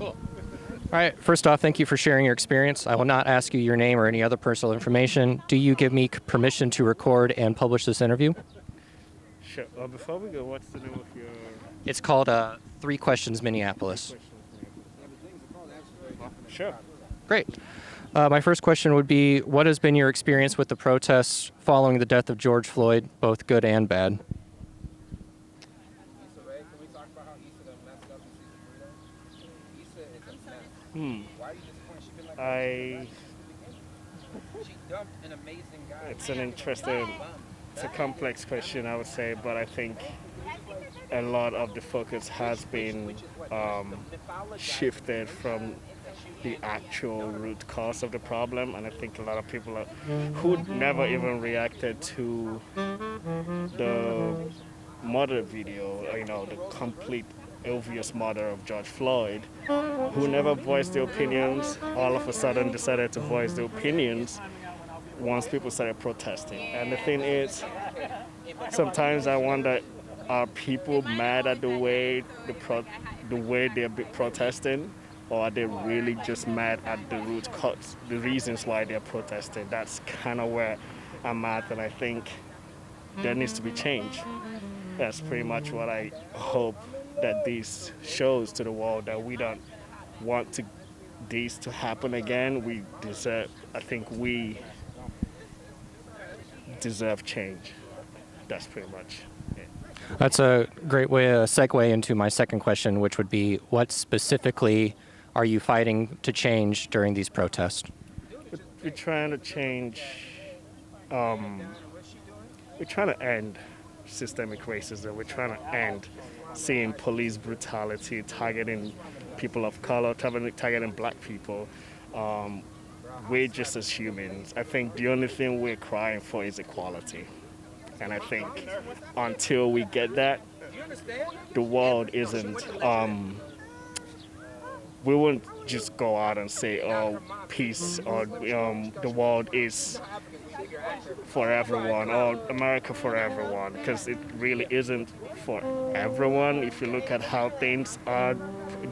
All right, first off, thank you for sharing your experience. I will not ask you your name or any other personal information. Do you give me permission to record and publish this interview? Sure. Before we go, what's the name of your It's called Three Questions Minneapolis. Sure. Great. My first question would be, what has been your experience with the protests following the death of George Floyd, both good and bad? It's an interesting, it's a complex question, I would say, but I think a lot of the focus has been shifted from the actual root cause of the problem, and I think a lot of people who never even reacted to the murder video, the complete obvious murder of George Floyd, who never voiced their opinions, all of a sudden decided to voice their opinions once people started protesting. And the thing is, sometimes I wonder, are people mad at the way they're protesting, or are they really just mad at the root cause, the reasons why they're protesting? That's kind of where I'm at, and I think there needs to be change. That's pretty much what I hope that this shows to the world, that we don't want this to happen again. We deserve change. That's pretty much it. That's a great way to segue into my second question, which would be, what specifically are you fighting to change during these protests? We're trying to change, we're trying to end systemic racism. We're trying to end seeing police brutality, targeting people of color, targeting black people. We're just as humans. I think the only thing we're crying for is equality. And I think until we get that, the world isn't, we won't just go out and say, oh, peace, or the world is for everyone, or America for everyone, because it really isn't for everyone. If you look at how things are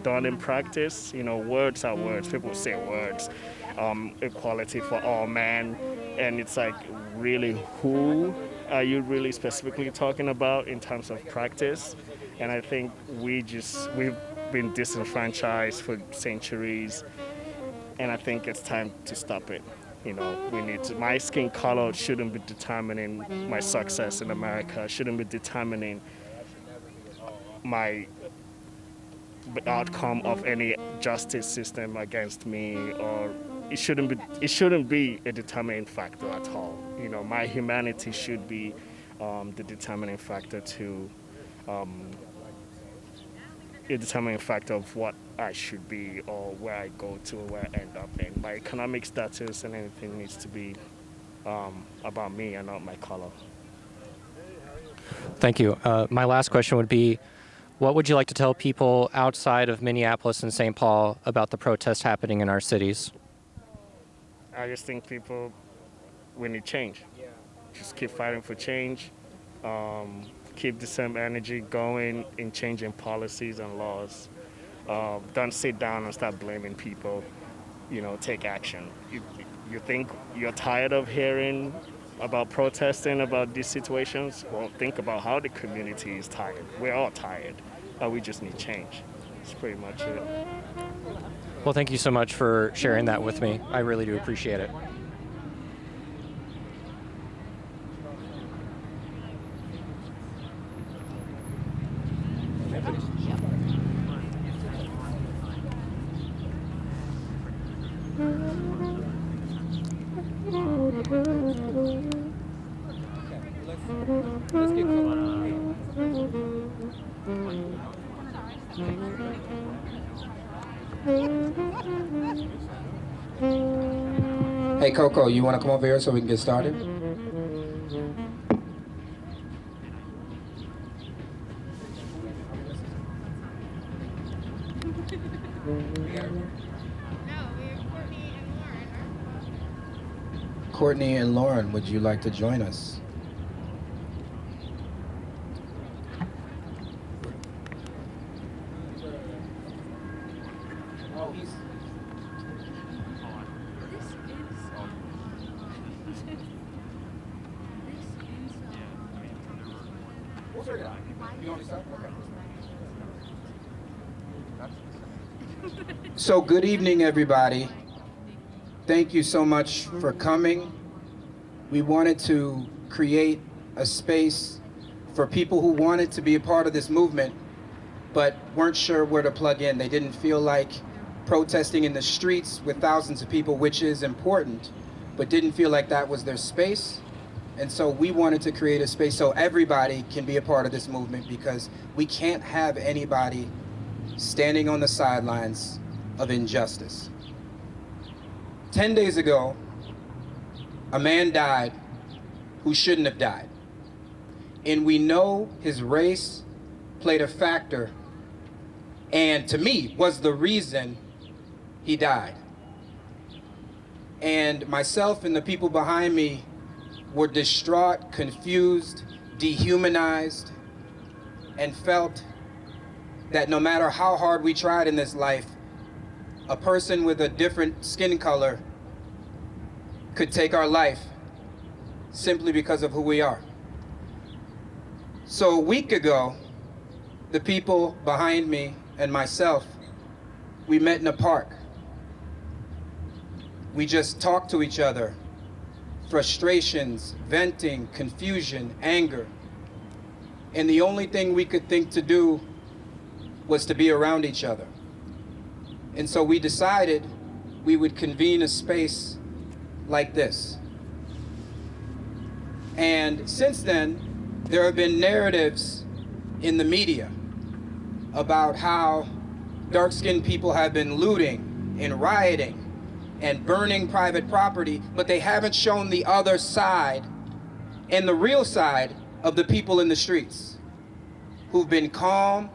done in practice, words are words. People say words, equality for all men, and it's like, really, who are you really specifically talking about in terms of practice? And I think we've been disenfranchised for centuries, and I think it's time to stop it. My skin color shouldn't be determining my success in America, shouldn't be determining my outcome of any justice system against me, or it shouldn't be a determining factor at all. My humanity should be the determining factor of what I should be, or where I go to, where I end up in. My economic status and anything needs to be about me and not my color. Thank you. My last question would be, what would you like to tell people outside of Minneapolis and St. Paul about the protests happening in our cities? I just think we need change. Just keep fighting for change. Keep the same energy going in changing policies and laws. Don't sit down and start blaming people. Take action. You think you're tired of hearing about protesting about these situations? Well, think about how the community is tired. We're all tired, but we just need change. That's pretty much it. Well, thank you so much for sharing that with me. I really do appreciate it. Let's get Hey Coco, you want to come over here so we can get started? Courtney and Lauren, would you like to join us? Oh, he's. We'll figure it out. You want me to start? Okay. So good evening, everybody. Thank you so much for coming. We wanted to create a space for people who wanted to be a part of this movement, but weren't sure where to plug in. They didn't feel like protesting in the streets with thousands of people, which is important, but didn't feel like that was their space. And so we wanted to create a space so everybody can be a part of this movement, because we can't have anybody standing on the sidelines of injustice. 10 days ago, a man died who shouldn't have died. And we know his race played a factor, and to me, was the reason he died. And myself and the people behind me were distraught, confused, dehumanized, and felt that no matter how hard we tried in this life, a person with a different skin color could take our life simply because of who we are. So a week ago, the people behind me and myself, we met in a park. We just talked to each other. Frustrations, venting, confusion, anger. And the only thing we could think to do was to be around each other. And so we decided we would convene a space like this. And since then, there have been narratives in the media about how dark-skinned people have been looting and rioting and burning private property, but they haven't shown the other side and the real side of the people in the streets who've been calm,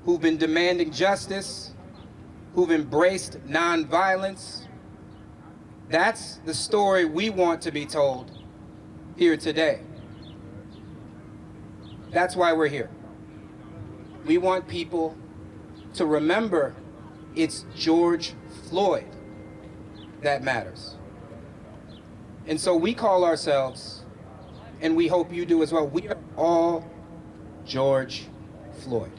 who've been demanding justice, who've embraced nonviolence. That's the story we want to be told here today. That's why we're here. We want people to remember it's George Floyd that matters. And so we call ourselves, and we hope you do as well, we are all George Floyd.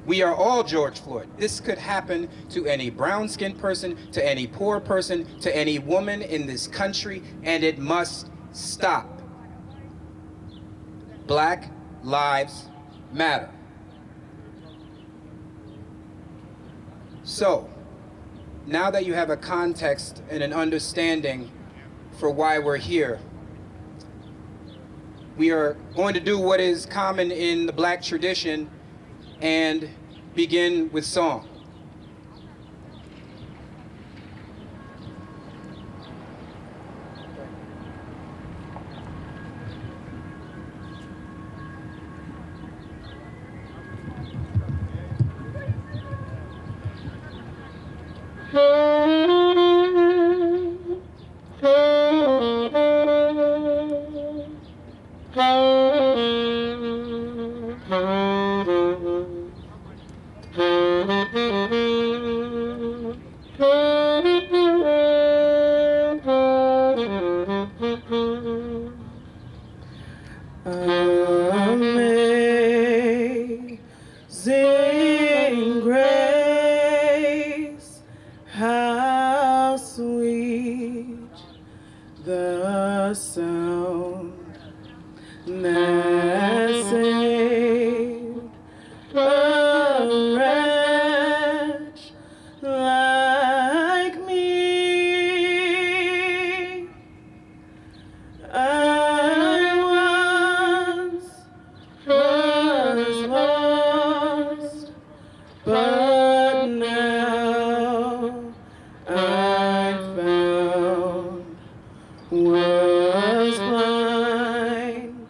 We are all George Floyd. This could happen to any brown-skinned person, to any poor person, to any woman in this country, and it must stop. Black lives matter. So, now that you have a context and an understanding for why we're here, we are going to do what is common in the Black tradition and begin with song. Amazing grace, how sweet the sound that saved a wretch like me. I once was lost, but now I'm found. Was blind,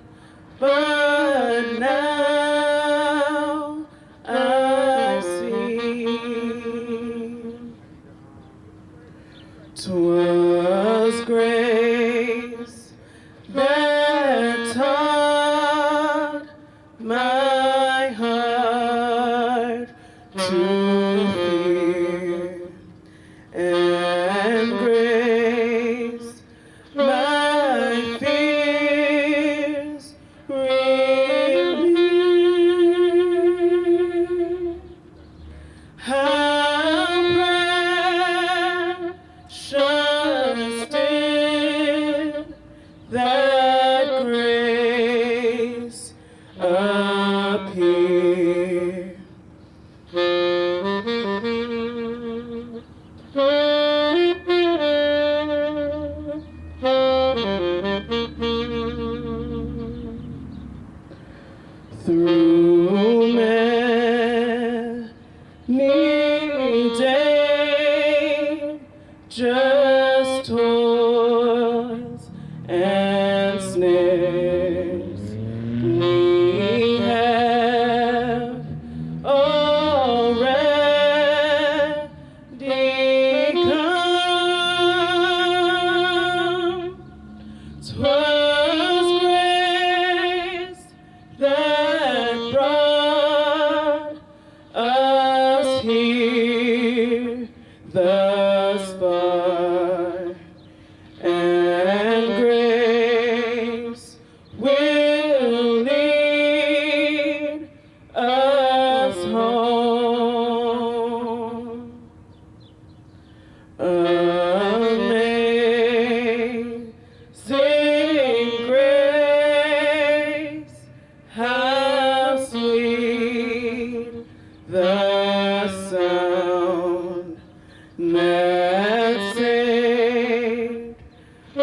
but now I see. 'Twas grace that taught my heart to Through many dangerous toils and snares, we have already come. 'Twas grace that brought us here thus far, and grace will lead us home. Amazing grace, how sweet the sound that saved a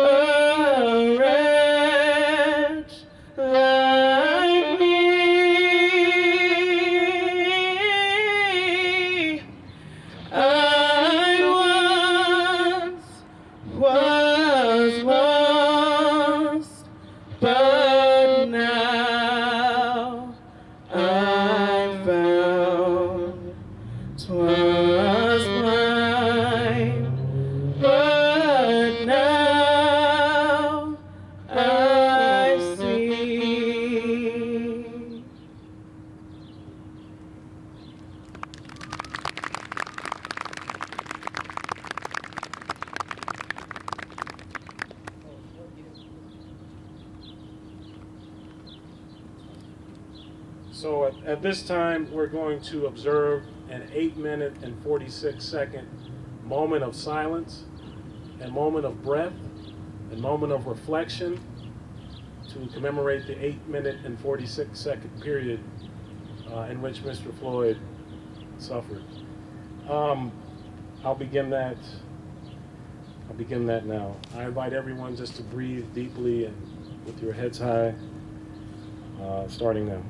wretch like me. I was lost, but now I'm found. 'Twas blind, but now I see. So at this time, we're going to observe an 8-minute and 46-second moment of silence, a moment of breath, a moment of reflection to commemorate the 8-minute and 46-second period in which Mr. Floyd suffered. I'll begin that now. I invite everyone just to breathe deeply and with your heads high, starting now.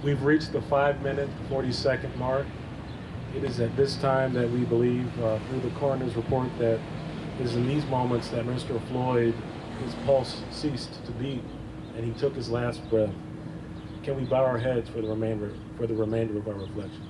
We've reached the 5-minute, 40-second mark. It is at this time that we believe, through the coroner's report, that it is in these moments that Mr. Floyd, his pulse ceased to beat, and he took his last breath. Can we bow our heads for the remainder of our reflection?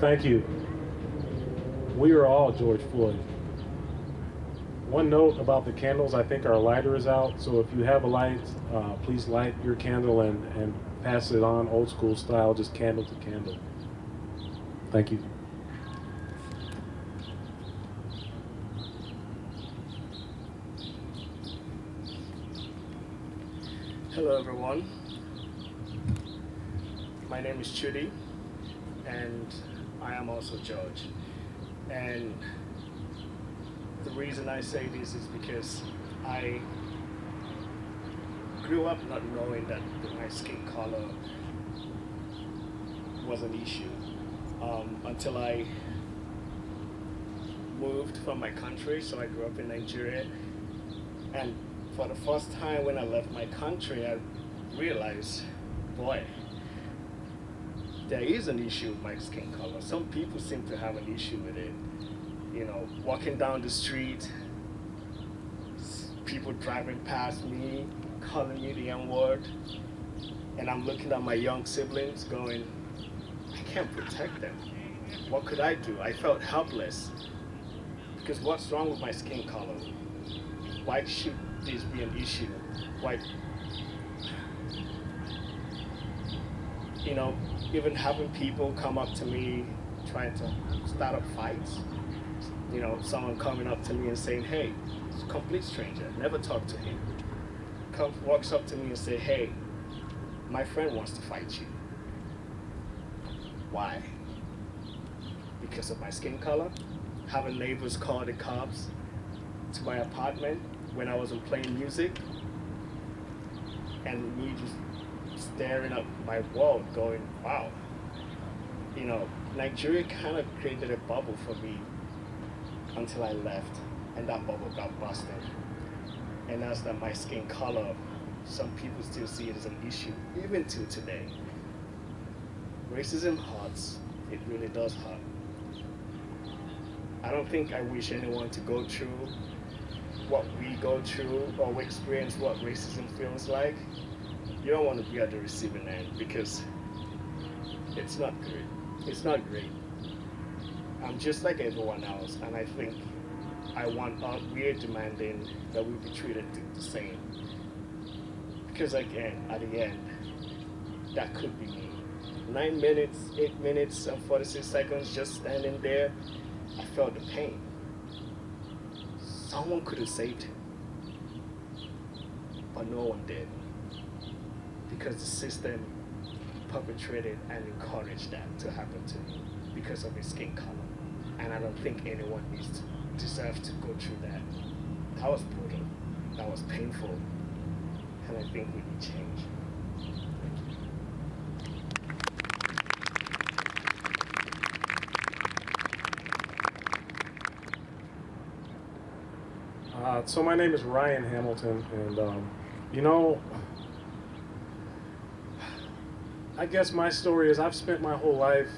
Thank you. We are all George Floyd. One note about the candles, I think our lighter is out, so if you have a light, please light your candle and pass it on old school style, just candle to candle. Thank you. Hello everyone. My name is Chudi, and I am also George. And the reason I say this is because I grew up not knowing that my skin color was an issue until I moved from my country. So I grew up in Nigeria, and for the first time when I left my country, I realized, boy, there is an issue with my skin color. Some people seem to have an issue with it. You know, walking down the street, people driving past me, calling me the N-word, and I'm looking at my young siblings going, I can't protect them. What could I do? I felt helpless. Because what's wrong with my skin color? Why should this be an issue? Why, you know, even having people come up to me trying to start up fights. You know, someone coming up to me and saying, hey, it's a complete stranger, never talked to him. Walks up to me and say, hey, my friend wants to fight you. Why? Because of my skin color? Having neighbors call the cops to my apartment when I wasn't playing music, and me just staring at my wall going, wow, you know, Nigeria kind of created a bubble for me until I left, and that bubble got busted. And that's that my skin color, some people still see it as an issue, even till today. Racism hurts, it really does hurt. I don't think I wish anyone to go through what we go through or experience what racism feels like. You don't want to be at the receiving end because it's not good. It's not great. I'm just like everyone else, and I think we're demanding that we be treated the same. Because again, at the end, that could be me. 9 minutes, 8 minutes, and 46 seconds just standing there, I felt the pain. Someone could have saved him, but no one did. Because the system perpetrated and encouraged that to happen to me because of his skin color. And I don't think anyone deserves to go through that. That was brutal. That was painful. And I think we need change. So my name is Ryan Hamilton, and you know, I guess my story is I've spent my whole life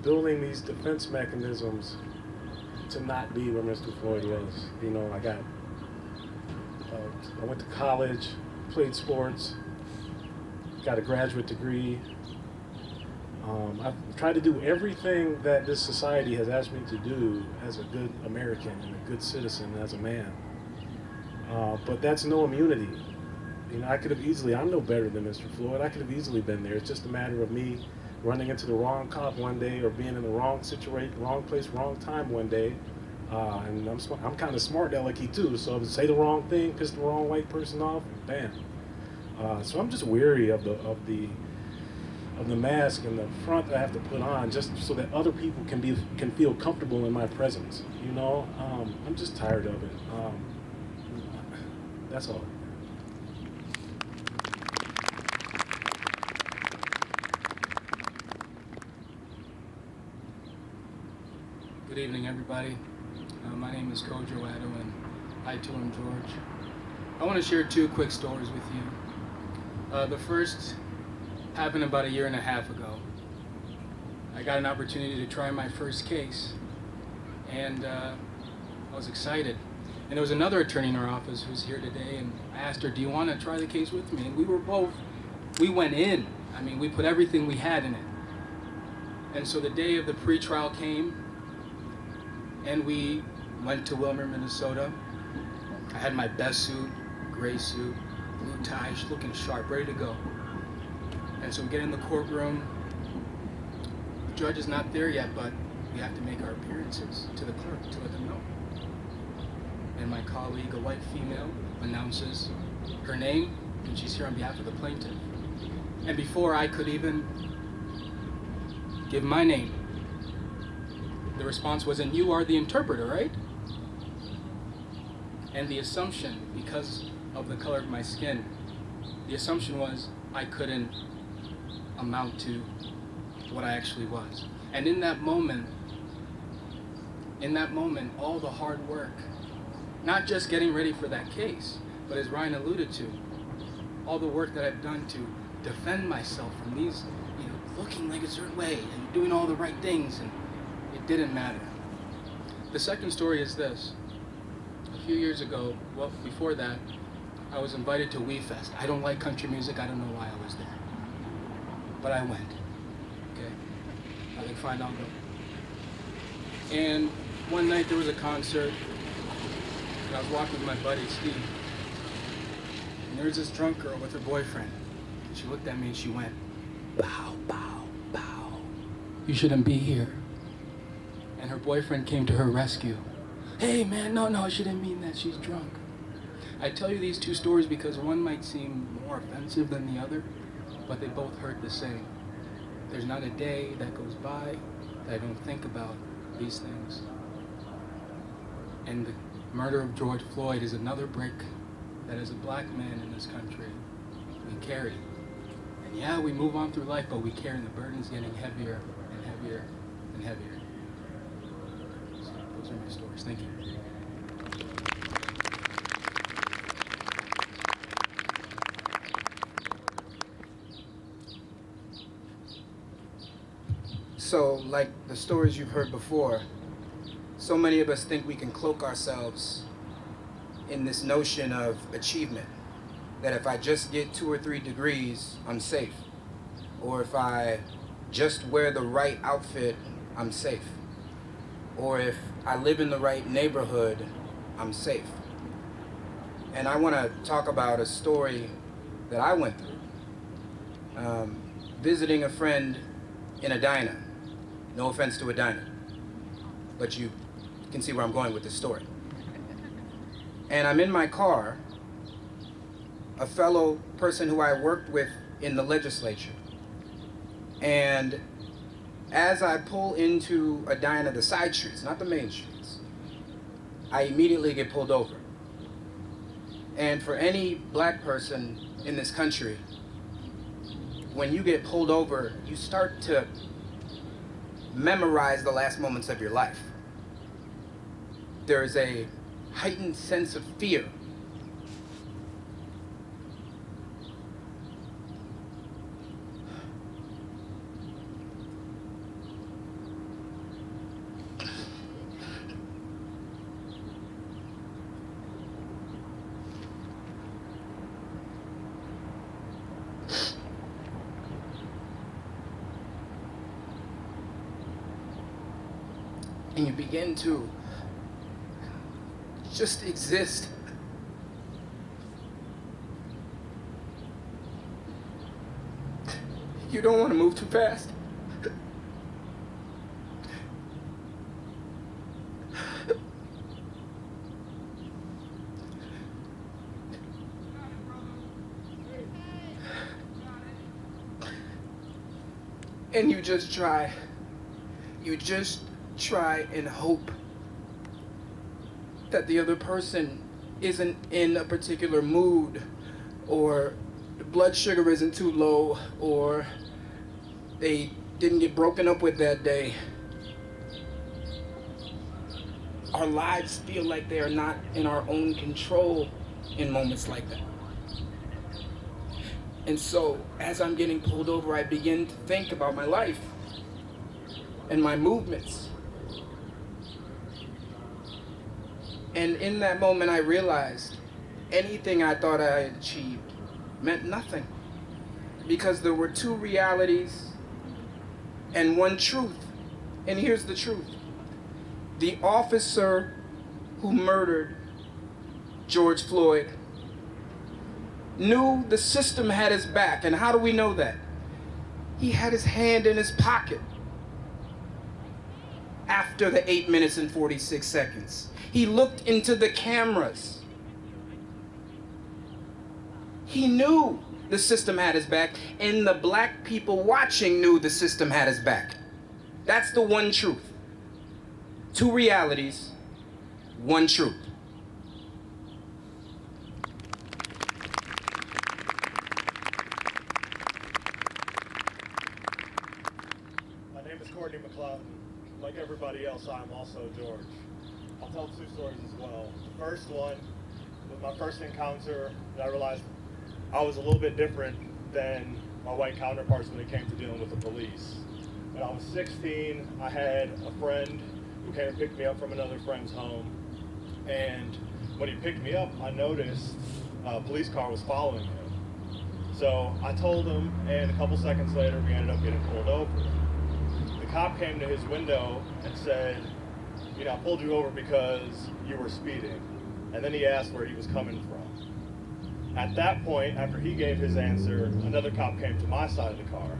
building these defense mechanisms to not be where Mr. Floyd was. You know, I went to college, played sports, got a graduate degree. I've tried to do everything that this society has asked me to do as a good American and a good citizen, as a man. But that's no immunity. You know, I could have easily, I'm no better than Mr. Floyd. I could have easily been there. It's just a matter of me running into the wrong cop one day or being in the wrong situation, wrong place, wrong time one day. And I'm kind of smart alecky too, so say the wrong thing, piss the wrong white person off, bam. So I'm just weary of the mask and the front that I have to put on just so that other people can feel comfortable in my presence. You know, I'm just tired of it. That's all. Good evening, everybody. My name is Kojo Addo, and I too am George. I want to share two quick stories with you. The first happened about 1.5 years ago. I got an opportunity to try my first case, and I was excited. And there was another attorney in our office who's here today, and I asked her, do you want to try the case with me? And we went in. I mean, we put everything we had in it. And so the day of the pre-trial came, and we went to Wilmer, Minnesota. I had my best suit, gray suit, blue tie, looking sharp, ready to go. And so we get in the courtroom. The judge is not there yet, but we have to make our appearances to the clerk to let them know. And my colleague, a white female, announces her name, and she's here on behalf of the plaintiff. And before I could even give my name, the response was, and you are the interpreter, right? And the assumption, because of the color of my skin, the assumption was I couldn't amount to what I actually was. And in that moment, all the hard work, not just getting ready for that case, but as Ryan alluded to, all the work that I've done to defend myself from these, looking like a certain way and doing all the right things, and it didn't matter. The second story is this. A few years ago, well, before that, I was invited to We Fest. I don't like country music. I don't know why I was there. But I went. Okay? I think fine, I'll go. And one night there was a concert, and I was walking with my buddy, Steve. And there was this drunk girl with her boyfriend. She looked at me and she went, bow, bow, bow. You shouldn't be here. And her boyfriend came to her rescue. Hey man, no, she didn't mean that, she's drunk. I tell you these two stories because one might seem more offensive than the other, but they both hurt the same. There's not a day that goes by that I don't think about these things. And murder of George Floyd is another brick that as a black man in this country, we carry. And yeah, we move on through life, but we carry, and the burden's getting heavier and heavier and heavier. So those are my stories. Thank you. So, like the stories you've heard before, so many of us think we can cloak ourselves in this notion of achievement. That if I just get 2 or 3 degrees, I'm safe. Or if I just wear the right outfit, I'm safe. Or if I live in the right neighborhood, I'm safe. And I want to talk about a story that I went through. Visiting a friend in a diner. No offense to a diner, but you can see where I'm going with this story. And I'm in my car, a fellow person who I worked with in the legislature. And as I pull into a diner, the side streets, not the main streets, I immediately get pulled over. And for any black person in this country, when you get pulled over, you start to memorize the last moments of your life. There is a heightened sense of fear. And you begin to just exist. You don't want to move too fast. And you just try and hope that the other person isn't in a particular mood, or the blood sugar isn't too low, or they didn't get broken up with that day. Our lives feel like they are not in our own control in moments like that. And so, as I'm getting pulled over, I begin to think about my life and my movements. And in that moment, I realized anything I thought I had achieved meant nothing, because there were 2 realities and 1 truth. And here's the truth. The officer who murdered George Floyd knew the system had his back. And how do we know that? He had his hand in his pocket after the 8 minutes and 46 seconds. He looked into the cameras. He knew the system had his back, and the black people watching knew the system had his back. That's the 1 truth. 2 realities, 1 truth. My name is Courtney McLeod. Like everybody else, I'm also George. I'll tell 2 stories as well. The first one was my first encounter that I realized I was a little bit different than my white counterparts when it came to dealing with the police. When I was 16, I had a friend who came and picked me up from another friend's home. And when he picked me up, I noticed a police car was following him. So I told him, and a couple seconds later, we ended up getting pulled over. The cop came to his window and said, you know, I pulled you over because you were speeding. And then he asked where he was coming from. At that point, after he gave his answer, another cop came to my side of the car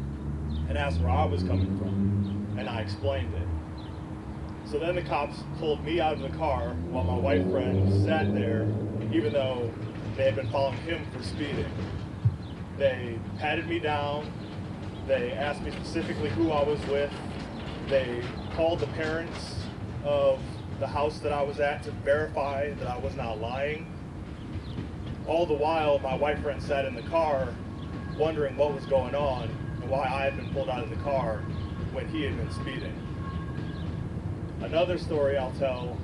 and asked where I was coming from. And I explained it. So then the cops pulled me out of the car while my white friend sat there, even though they had been following him for speeding. They patted me down. They asked me specifically who I was with. They called the parents of the house that I was at to verify that I was not lying. All the while, my white friend sat in the car wondering what was going on and why I had been pulled out of the car when he had been speeding. Another story I'll tell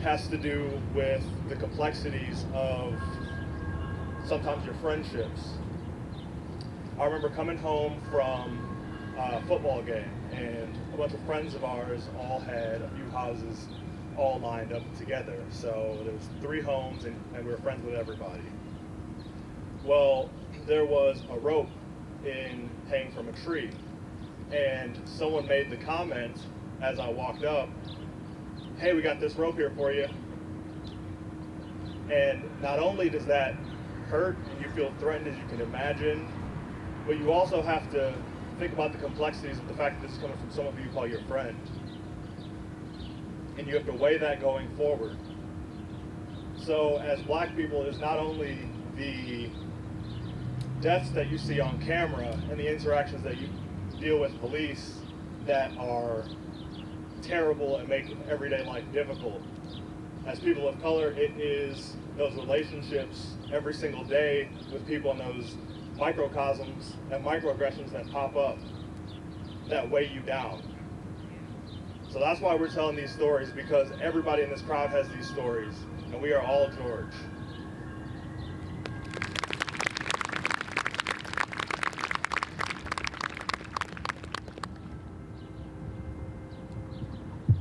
has to do with the complexities of sometimes your friendships. I remember coming home from a football game, and a bunch of friends of ours all had a few houses all lined up together. So there was 3 homes, and we were friends with everybody. Well, there was a rope hanging from a tree, and someone made the comment as I walked up, "Hey, we got this rope here for you." And not only does that hurt and you feel threatened, as you can imagine, but you also have to think about the complexities of the fact that this is coming from someone who you call your friend. And you have to weigh that going forward. So as black people, there's not only the deaths that you see on camera and the interactions that you deal with police that are terrible and make everyday life difficult. As people of color, it is those relationships every single day with people in those microcosms and microaggressions that pop up that weigh you down. So that's why we're telling these stories, because everybody in this crowd has these stories, and we are all George.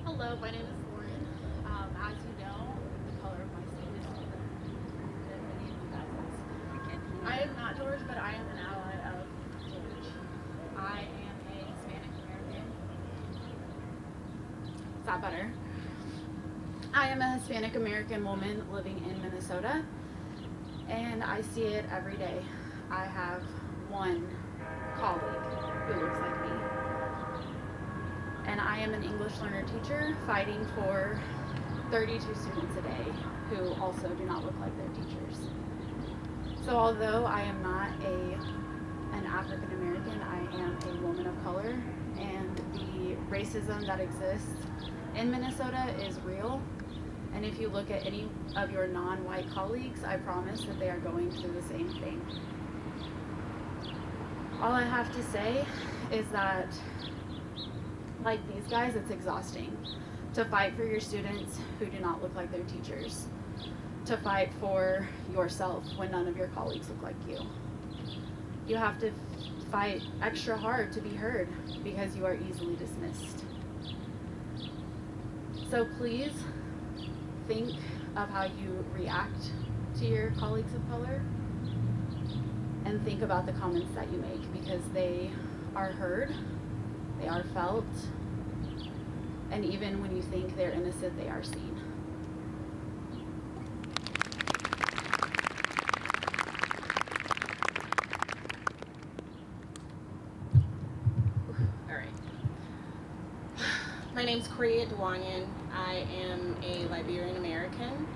Hello, my name is Lauren. As you know, the color of my skin is different than many of you guys. I am not George, but I am an ally of George. I am a Hispanic American. Is that better? I am a Hispanic American woman living in Minnesota, and I see it every day. I have one colleague who looks like me. And I am an English learner teacher fighting for 32 students a day who also do not look like their teachers. So although I am not an African American, I am a woman of color, and the racism that exists in Minnesota is real. And if you look at any of your non-white colleagues, I promise that they are going through the same thing. All I have to say is that, like these guys, it's exhausting to fight for your students who do not look like their teachers, to fight for yourself when none of your colleagues look like you. You have to fight extra hard to be heard because you are easily dismissed. So please think of how you react to your colleagues of color, and think about the comments that you make, because they are heard, they are felt, and even when you think they're innocent, they are seen. All right. My name's Korea Dwanyan. I am a Liberian American.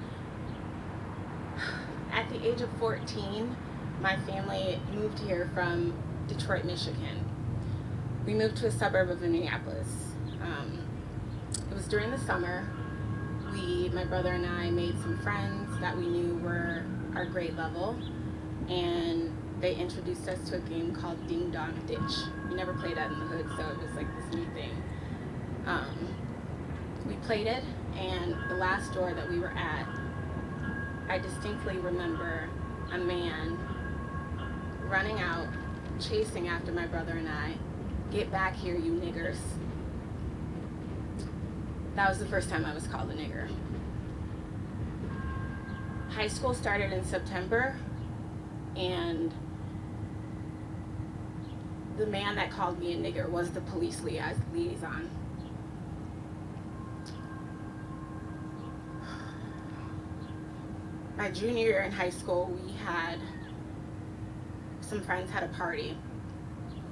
At the age of 14, my family moved here from Detroit, Michigan. We moved to a suburb of Minneapolis. It was during the summer. My brother and I made some friends that we knew were our grade level, and they introduced us to a game called Ding Dong Ditch. We never played that in the hood, so it was like this new thing. We played it, and the last door that we were at, I distinctly remember a man running out, chasing after my brother and I. "Get back here, you niggers." That was the first time I was called a nigger. High school started in September, and the man that called me a nigger was the police liaison. My junior year in high school, some friends had a party.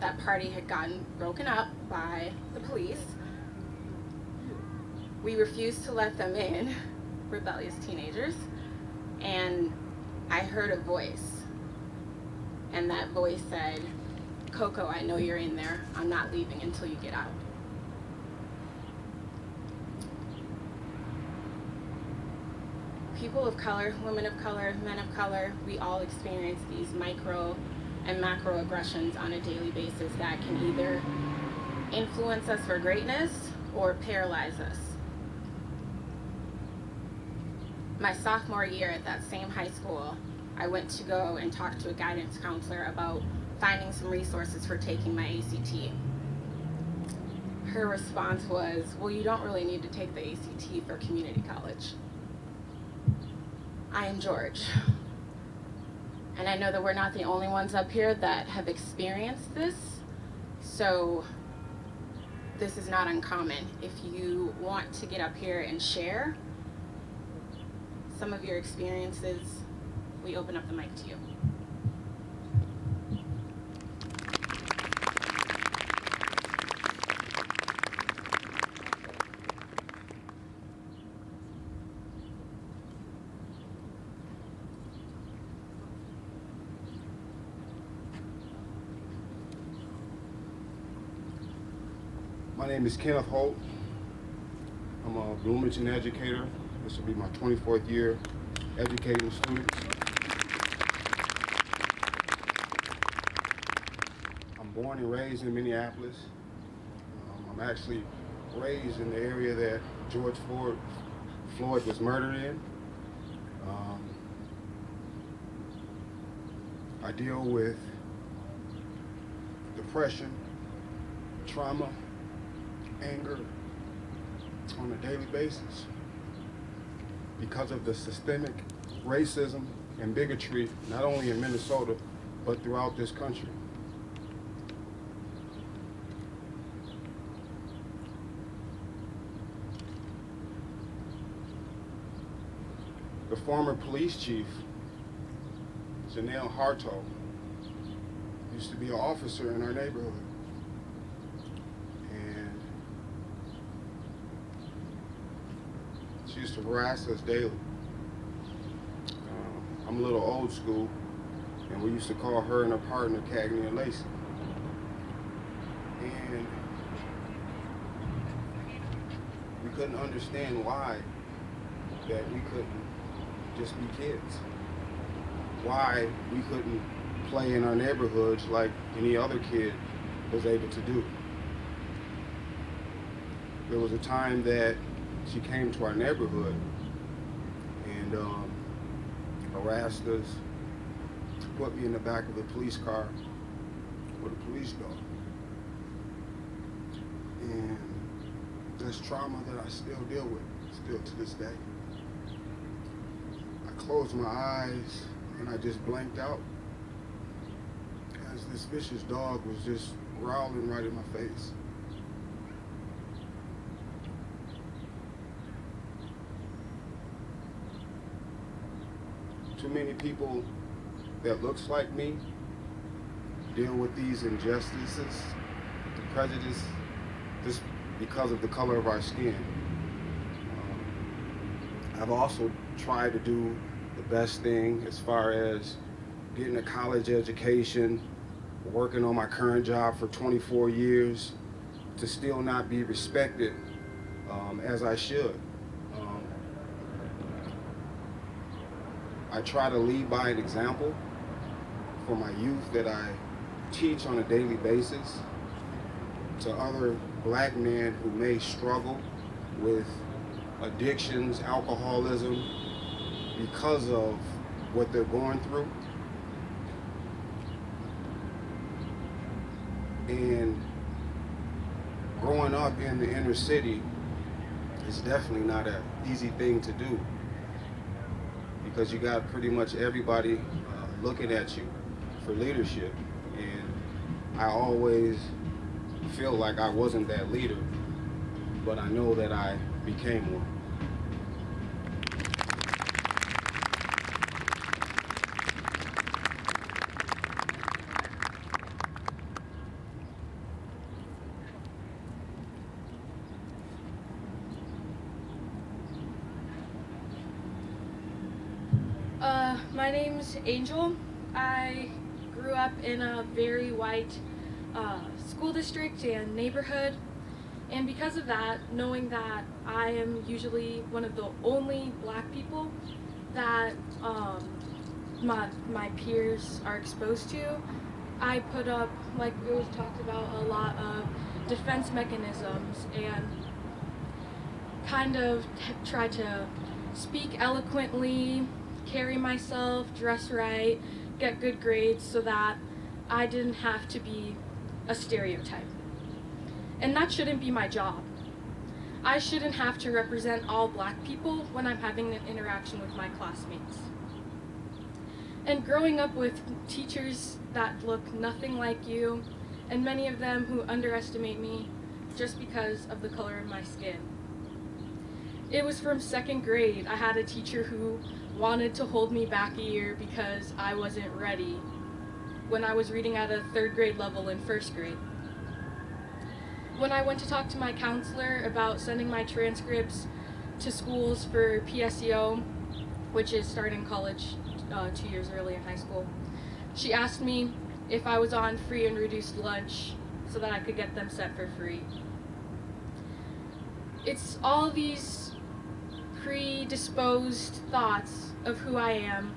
That party had gotten broken up by the police. We refused to let them in, rebellious teenagers, and I heard a voice, and that voice said, "Coco, I know you're in there. I'm not leaving until you get out." people of color, women of color, men of color, we all experience these micro and macro aggressions on a daily basis that can either influence us for greatness or paralyze us. My sophomore year at that same high school, I went to go and talk to a guidance counselor about finding some resources for taking my ACT. Her response was, well, you don't really need to take the ACT for community college. I am George. And I know that we're not the only ones up here that have experienced this, so this is not uncommon. If you want to get up here and share some of your experiences, we open up the mic to you. My name is Kenneth Holt. I'm a Bloomington educator. This will be my 24th year educating students. I'm born and raised in Minneapolis. I'm actually raised in the area that George Floyd was murdered in. I deal with depression, trauma, anger on a daily basis because of the systemic racism and bigotry, not only in Minnesota, but throughout this country. The former police chief, Janelle Harto, used to be an officer in our neighborhood. She used to harass us daily. I'm a little old school, and we used to call her and her partner Cagney and Lacey. And we couldn't understand why that we couldn't just be kids. Why we couldn't play in our neighborhoods like any other kid was able to do. There was a time that she came to our neighborhood and harassed us, put me in the back of the police car with a police dog. And that's trauma that I still deal with, still to this day. I closed my eyes and I just blanked out as this vicious dog was just growling right in my face. Too many people that looks like me deal with these injustices, the prejudice, just because of the color of our skin. I've also tried to do the best thing as far as getting a college education, working on my current job for 24 years, to still not be respected as I should. I try to lead by an example for my youth that I teach on a daily basis to other black men who may struggle with addictions, alcoholism, because of what they're going through. And growing up in the inner city is definitely not an easy thing to do, because you got pretty much everybody looking at you for leadership. And I always feel like I wasn't that leader, but I know that I became one. My name's Angel. I grew up in a very white school district and neighborhood, and because of that, knowing that I am usually one of the only black people that my peers are exposed to, I put up, like it was talked about, a lot of defense mechanisms and kind of try to speak eloquently, carry myself, dress right, get good grades so that I didn't have to be a stereotype. And that shouldn't be my job. I shouldn't have to represent all black people when I'm having an interaction with my classmates. And growing up with teachers that look nothing like you, and many of them who underestimate me just because of the color of my skin. It was from 2nd grade. I had a teacher who wanted to hold me back a year because I wasn't ready when I was reading at a 3rd grade level in 1st grade. When I went to talk to my counselor about sending my transcripts to schools for PSEO, which is starting college 2 years early in high school, she asked me if I was on free and reduced lunch so that I could get them set for free. It's all these predisposed thoughts of who I am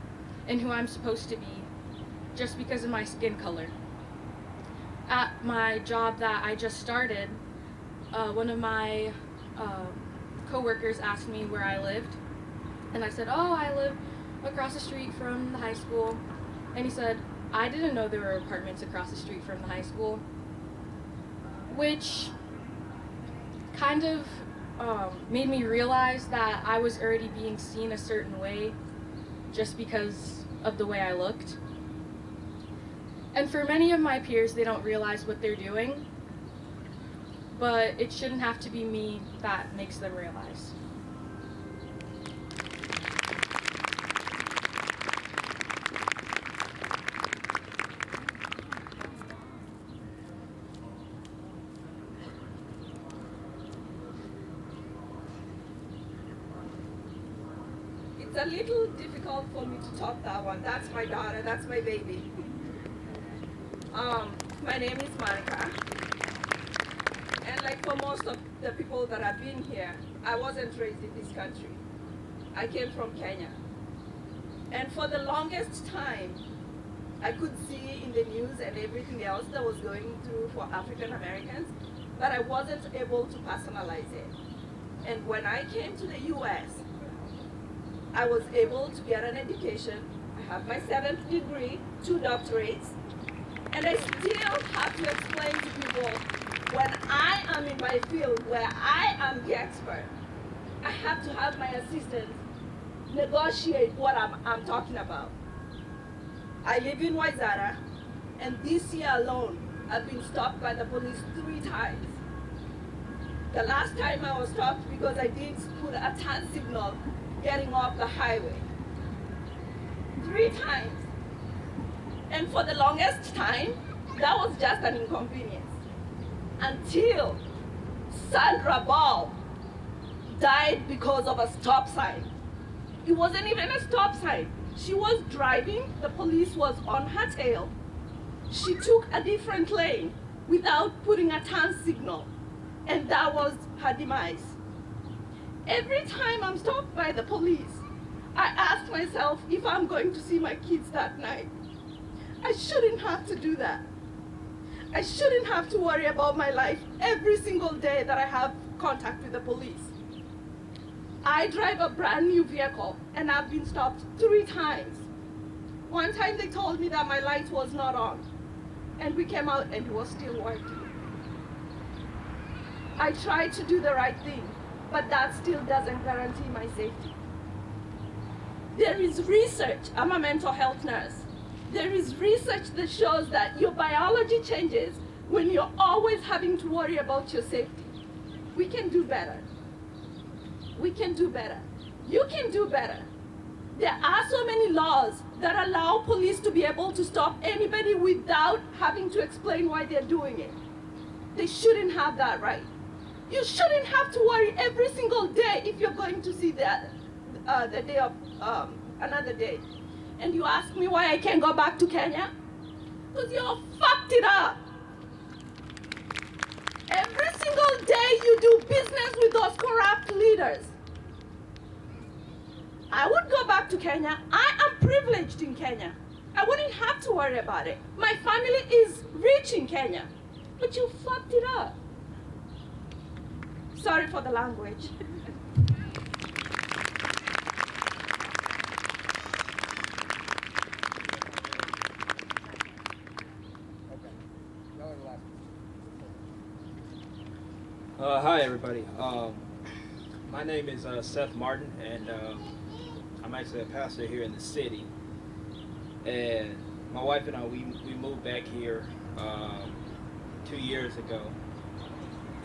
and who I'm supposed to be just because of my skin color. At my job that I just started, one of my co-workers asked me where I lived, and I said, oh, I live across the street from the high school. And he said, I didn't know there were apartments across the street from the high school, which kind of made me realize that I was already being seen a certain way just because of the way I looked. And for many of my peers, they don't realize what they're doing, but it shouldn't have to be me that makes them realize. It's a little difficult for me to top that one. That's my daughter, that's my baby. My name is Monica, and like for most of the people that have been here, I wasn't raised in this country. I came from Kenya. And for the longest time, I could see in the news and everything else that was going through for African Americans, but I wasn't able to personalize it. And when I came to the US, I was able to get an education. I have my 7th degree, 2 doctorates, and I still have to explain to people when I am in my field where I am the expert, I have to have my assistants negotiate what I'm talking about. I live in Wayzata, and this year alone, I've been stopped by the police 3 times. The last time I was stopped because I didn't put a turn signal getting off the highway. 3 times. And for the longest time, that was just an inconvenience. Until Sandra Ball died because of a stop sign. It wasn't even a stop sign. She was driving, the police was on her tail. She took a different lane without putting a turn signal, and that was her demise. Every time I'm stopped by the police, I ask myself if I'm going to see my kids that night. I shouldn't have to do that. I shouldn't have to worry about my life every single day that I have contact with the police. I drive a brand new vehicle and I've been stopped 3 times. One time they told me that my light was not on, and we came out and it was still working. I tried to do the right thing, but that still doesn't guarantee my safety. There is research, I'm a mental health nurse. There is research that shows that your biology changes when you're always having to worry about your safety. We can do better. We can do better. You can do better. There are so many laws that allow police to be able to stop anybody without having to explain why they're doing it. They shouldn't have that right. You shouldn't have to worry every single day if you're going to see the day of another day. And you ask me why I can't go back to Kenya? Because you fucked it up. Every single day you do business with those corrupt leaders. I would go back to Kenya. I am privileged in Kenya. I wouldn't have to worry about it. My family is rich in Kenya. But you fucked it up. Sorry for the language. Hi everybody. My name is Seth Martin, and I'm actually a pastor here in the city. And my wife and I, we moved back here 2 years ago.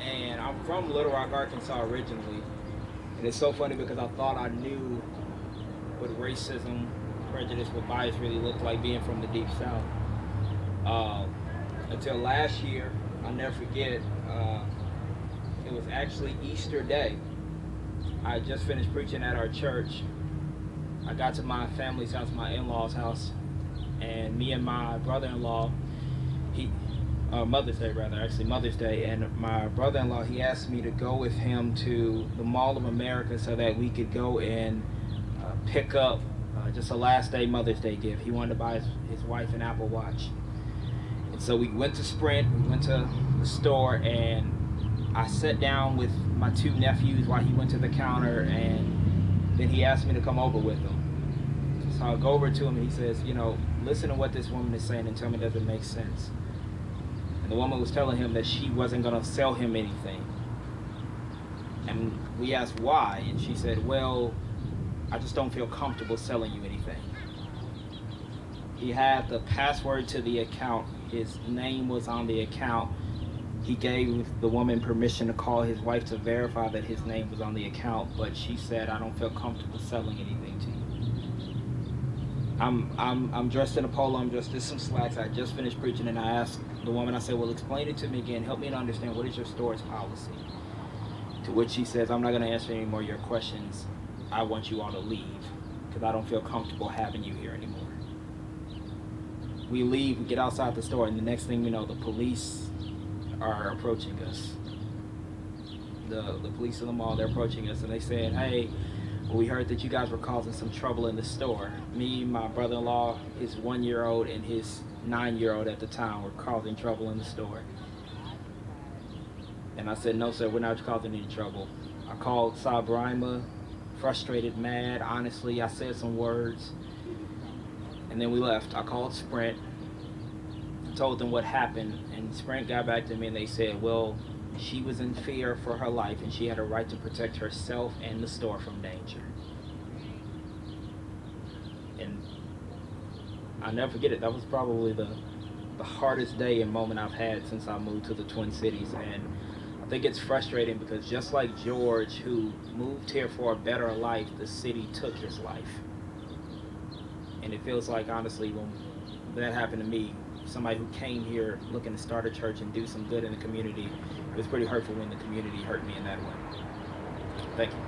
And I'm from Little Rock, Arkansas originally. And it's so funny because I thought I knew what racism, prejudice, what bias really looked like being from the Deep South. Until last year, I'll never forget, it was actually Easter Day. I had just finished preaching at our church. I got to my family's house, my in-laws' house, and me and my brother-in-law, Mother's Day rather, actually Mother's Day, and my brother-in-law, he asked me to go with him to the Mall of America so that we could go and pick up just a last day Mother's Day gift. He wanted to buy his wife an Apple Watch. And so we went to Sprint, we went to the store, and I sat down with my two nephews while he went to the counter, and then he asked me to come over with him. So I'll go over to him and he says, you know, listen to what this woman is saying and tell me does it make sense. And the woman was telling him that she wasn't gonna sell him anything. And we asked why, and she said, well, I just don't feel comfortable selling you anything. He had the password to the account, his name was on the account. He gave the woman permission to call his wife to verify that his name was on the account, but she said, I don't feel comfortable selling anything to you. I'm dressed in a polo, I'm dressed in some slacks. I just finished preaching, and I asked the woman, I said, well, explain it to me again. Help me to understand, what is your store's policy? To which she says, I'm not gonna answer any more of your questions. I want you all to leave, because I don't feel comfortable having you here anymore. We leave, we get outside the store, and the next thing we know, the police are approaching us. The police in the mall, they're approaching us, and they said, hey, well, we heard that you guys were causing some trouble in the store. Me, my brother-in-law, his 1-year-old, and his 9-year-old at the time were causing trouble in the store. And I said, no, sir, we're not causing any trouble. I called Sabrima, frustrated, mad, honestly. I said some words, and then we left. I called Sprint, told them what happened, and Sprint got back to me and they said, well, she was in fear for her life and she had a right to protect herself and the store from danger. And I'll never forget it. That was probably the hardest day and moment I've had since I moved to the Twin Cities. And I think it's frustrating because just like George, who moved here for a better life, the city took his life. And it feels like, honestly, when that happened to me, somebody who came here looking to start a church and do some good in the community, it was pretty hurtful when the community hurt me in that way. Thank you.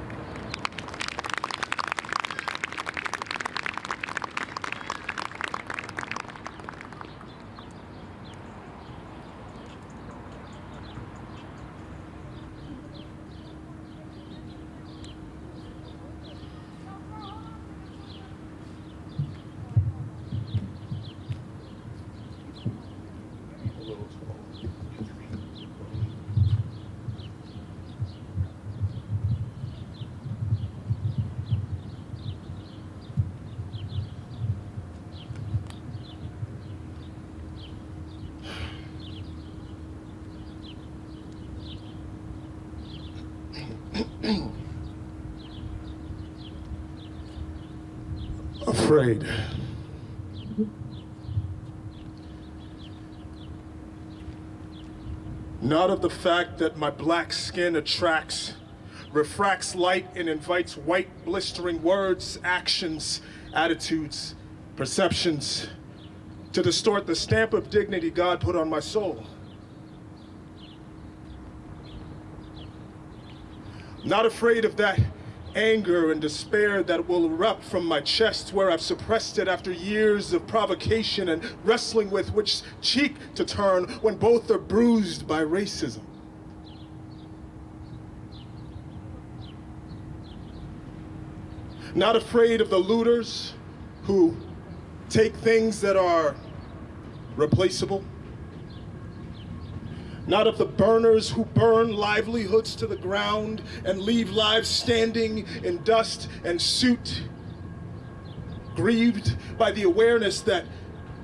Afraid. Not of the fact that my black skin attracts, refracts light and invites white blistering words, actions, attitudes, perceptions to distort the stamp of dignity God put on my soul. Not afraid of that anger and despair that will erupt from my chest where I've suppressed it after years of provocation and wrestling with which cheek to turn when both are bruised by racism. Not afraid of the looters who take things that are replaceable. Not of the burners who burn livelihoods to the ground and leave lives standing in dust and soot, grieved by the awareness that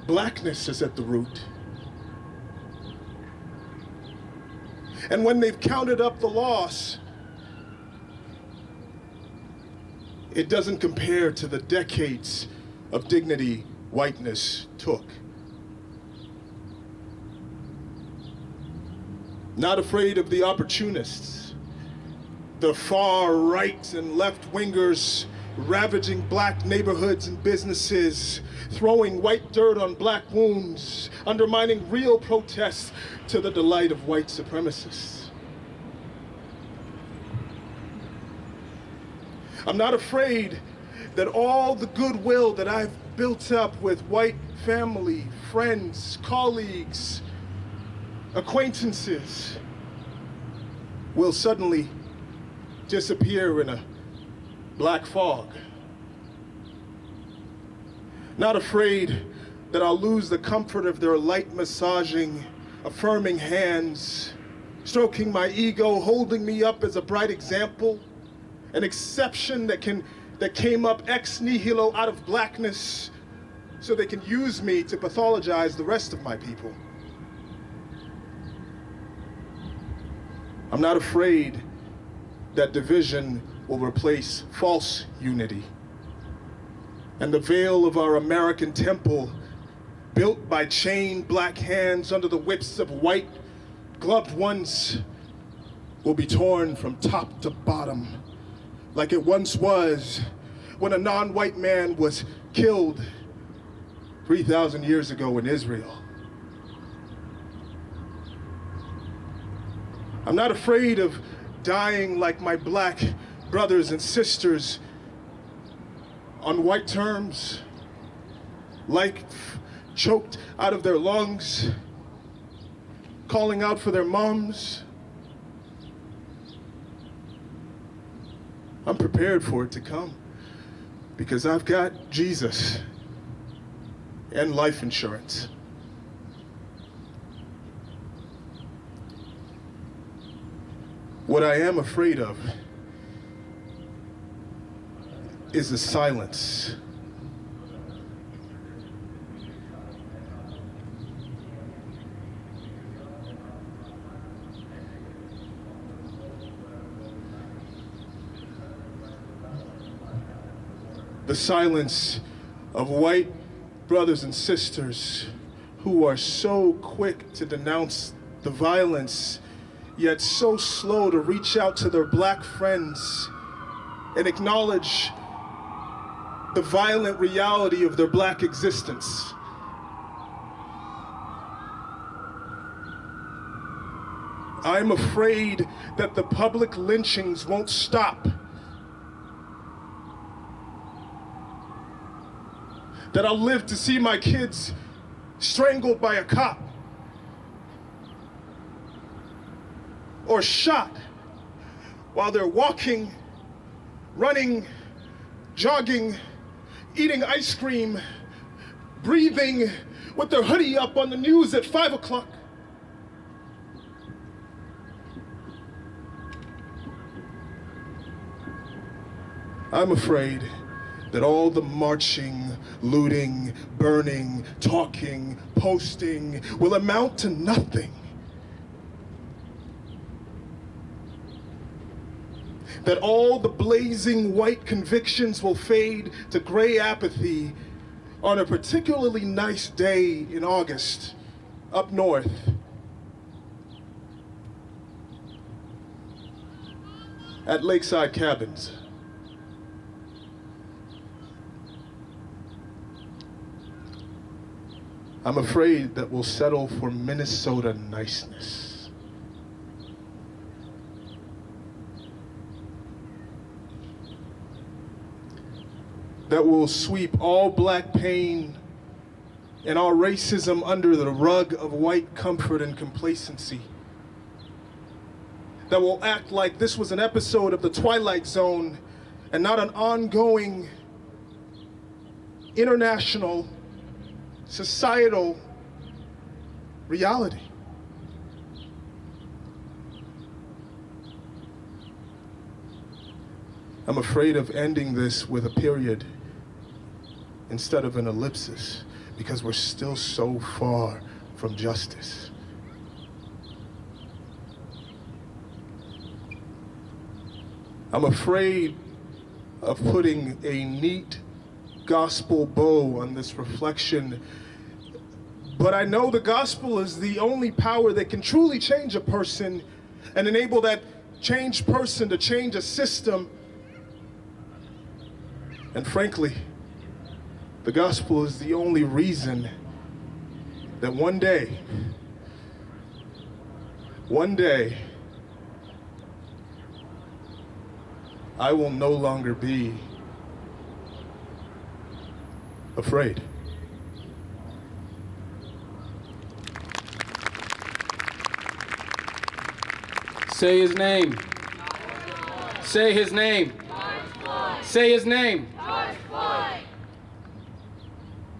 blackness is at the root. And when they've counted up the loss, it doesn't compare to the decades of dignity whiteness took. Not afraid of the opportunists, the far right and left wingers ravaging black neighborhoods and businesses, throwing white dirt on black wounds, undermining real protests to the delight of white supremacists. I'm not afraid that all the goodwill that I've built up with white family, friends, colleagues, acquaintances will suddenly disappear in a black fog. Not afraid that I'll lose the comfort of their light massaging, affirming hands, stroking my ego, holding me up as a bright example, an exception that came up ex nihilo out of blackness so they can use me to pathologize the rest of my people. I'm not afraid that division will replace false unity. And the veil of our American temple, built by chained black hands under the whips of white gloved ones, will be torn from top to bottom, like it once was when a non-white man was killed 3,000 years ago in Israel. I'm not afraid of dying like my black brothers and sisters on white terms, like choked out of their lungs, calling out for their moms. I'm prepared for it to come because I've got Jesus and life insurance. What I am afraid of is the silence. The silence of white brothers and sisters who are so quick to denounce the violence, yet so slow to reach out to their black friends and acknowledge the violent reality of their black existence. I'm afraid that the public lynchings won't stop, that I'll live to see my kids strangled by a cop or shot while they're walking, running, jogging, eating ice cream, breathing with their hoodie up on the news at 5 o'clock. I'm afraid that all the marching, looting, burning, talking, posting will amount to nothing. That all the blazing white convictions will fade to gray apathy on a particularly nice day in August up north. At Lakeside Cabins. I'm afraid that we'll settle for Minnesota niceness. That will sweep all black pain and all racism under the rug of white comfort and complacency. That will act like this was an episode of The Twilight Zone and not an ongoing international, societal reality. I'm afraid of ending this with a period instead of an ellipsis, because we're still so far from justice. I'm afraid of putting a neat gospel bow on this reflection, but I know the gospel is the only power that can truly change a person and enable that changed person to change a system. And frankly, the gospel is the only reason that one day, I will no longer be afraid. Say his name. Say his name. Say his name.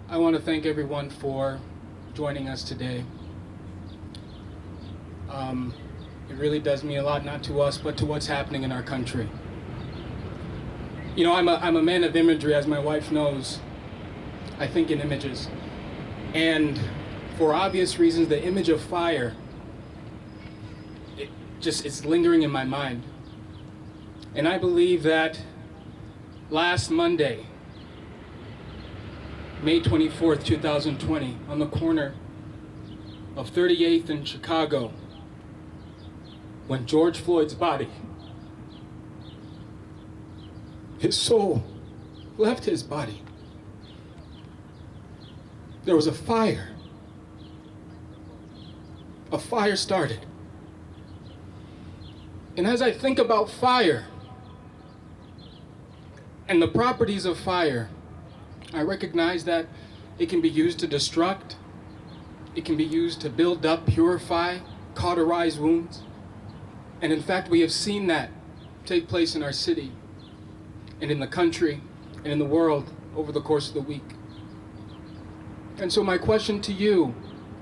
I want to thank everyone for joining us today. It really does mean a lot, not to us, but to what's happening in our country. You know, I'm a man of imagery, as my wife knows. I think in images. And for obvious reasons, the image of fire, it's lingering in my mind. And I believe that last Monday, May 24th, 2020, on the corner of 38th and Chicago, when George Floyd's body, his soul, left his body, there was a fire. A fire started. And as I think about fire and the properties of fire, I recognize that it can be used to destruct, it can be used to build up, purify, cauterize wounds. And in fact, we have seen that take place in our city and in the country and in the world over the course of the week. And so my question to you,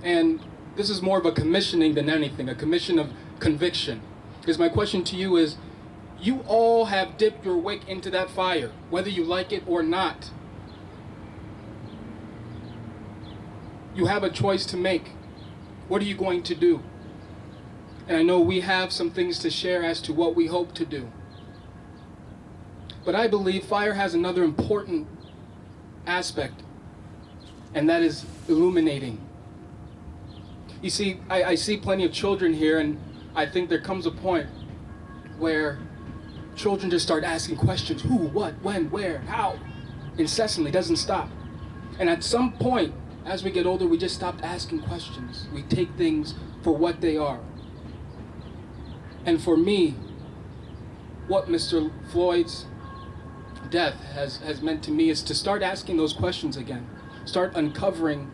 and this is more of a commissioning than anything, a commission of conviction, because my question to you is, you all have dipped your wick into that fire, whether you like it or not. You have a choice to make. What are you going to do? And I know we have some things to share as to what we hope to do. But I believe fire has another important aspect, and that is illuminating. You see, I see plenty of children here, and I think there comes a point where children just start asking questions: who, what, when, where, how, incessantly, doesn't stop. And at some point, as we get older, we just stopped asking questions. We take things for what they are. And for me, what Mr. Floyd's death has meant to me is to start asking those questions again. Start uncovering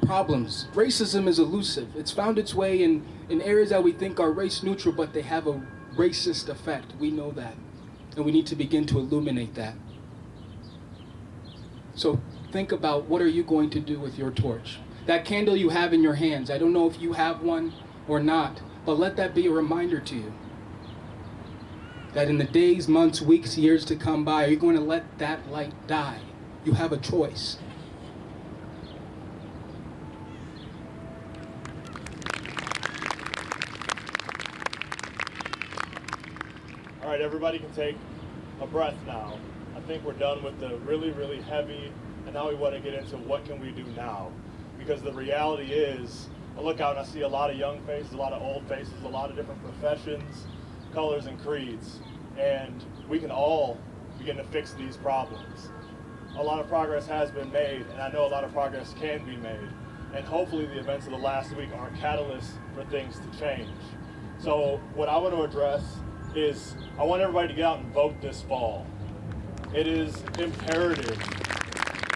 problems. Racism is elusive. It's found its way in areas that we think are race neutral, but they have a racist effect. We know that. And we need to begin to illuminate that. So think about, what are you going to do with your torch? That candle you have in your hands, I don't know if you have one or not, but let that be a reminder to you that in the days, months, weeks, years to come by, are you going to let that light die? You have a choice. All right, everybody can take a breath now. I think we're done with the really, really heavy, and now we want to get into what can we do now. Because the reality is, I look out and I see a lot of young faces, a lot of old faces, a lot of different professions, colors, and creeds. And we can all begin to fix these problems. A lot of progress has been made, and I know a lot of progress can be made. And hopefully the events of the last week are catalysts for things to change. So what I want to address is, I want everybody to get out and vote this fall. It is imperative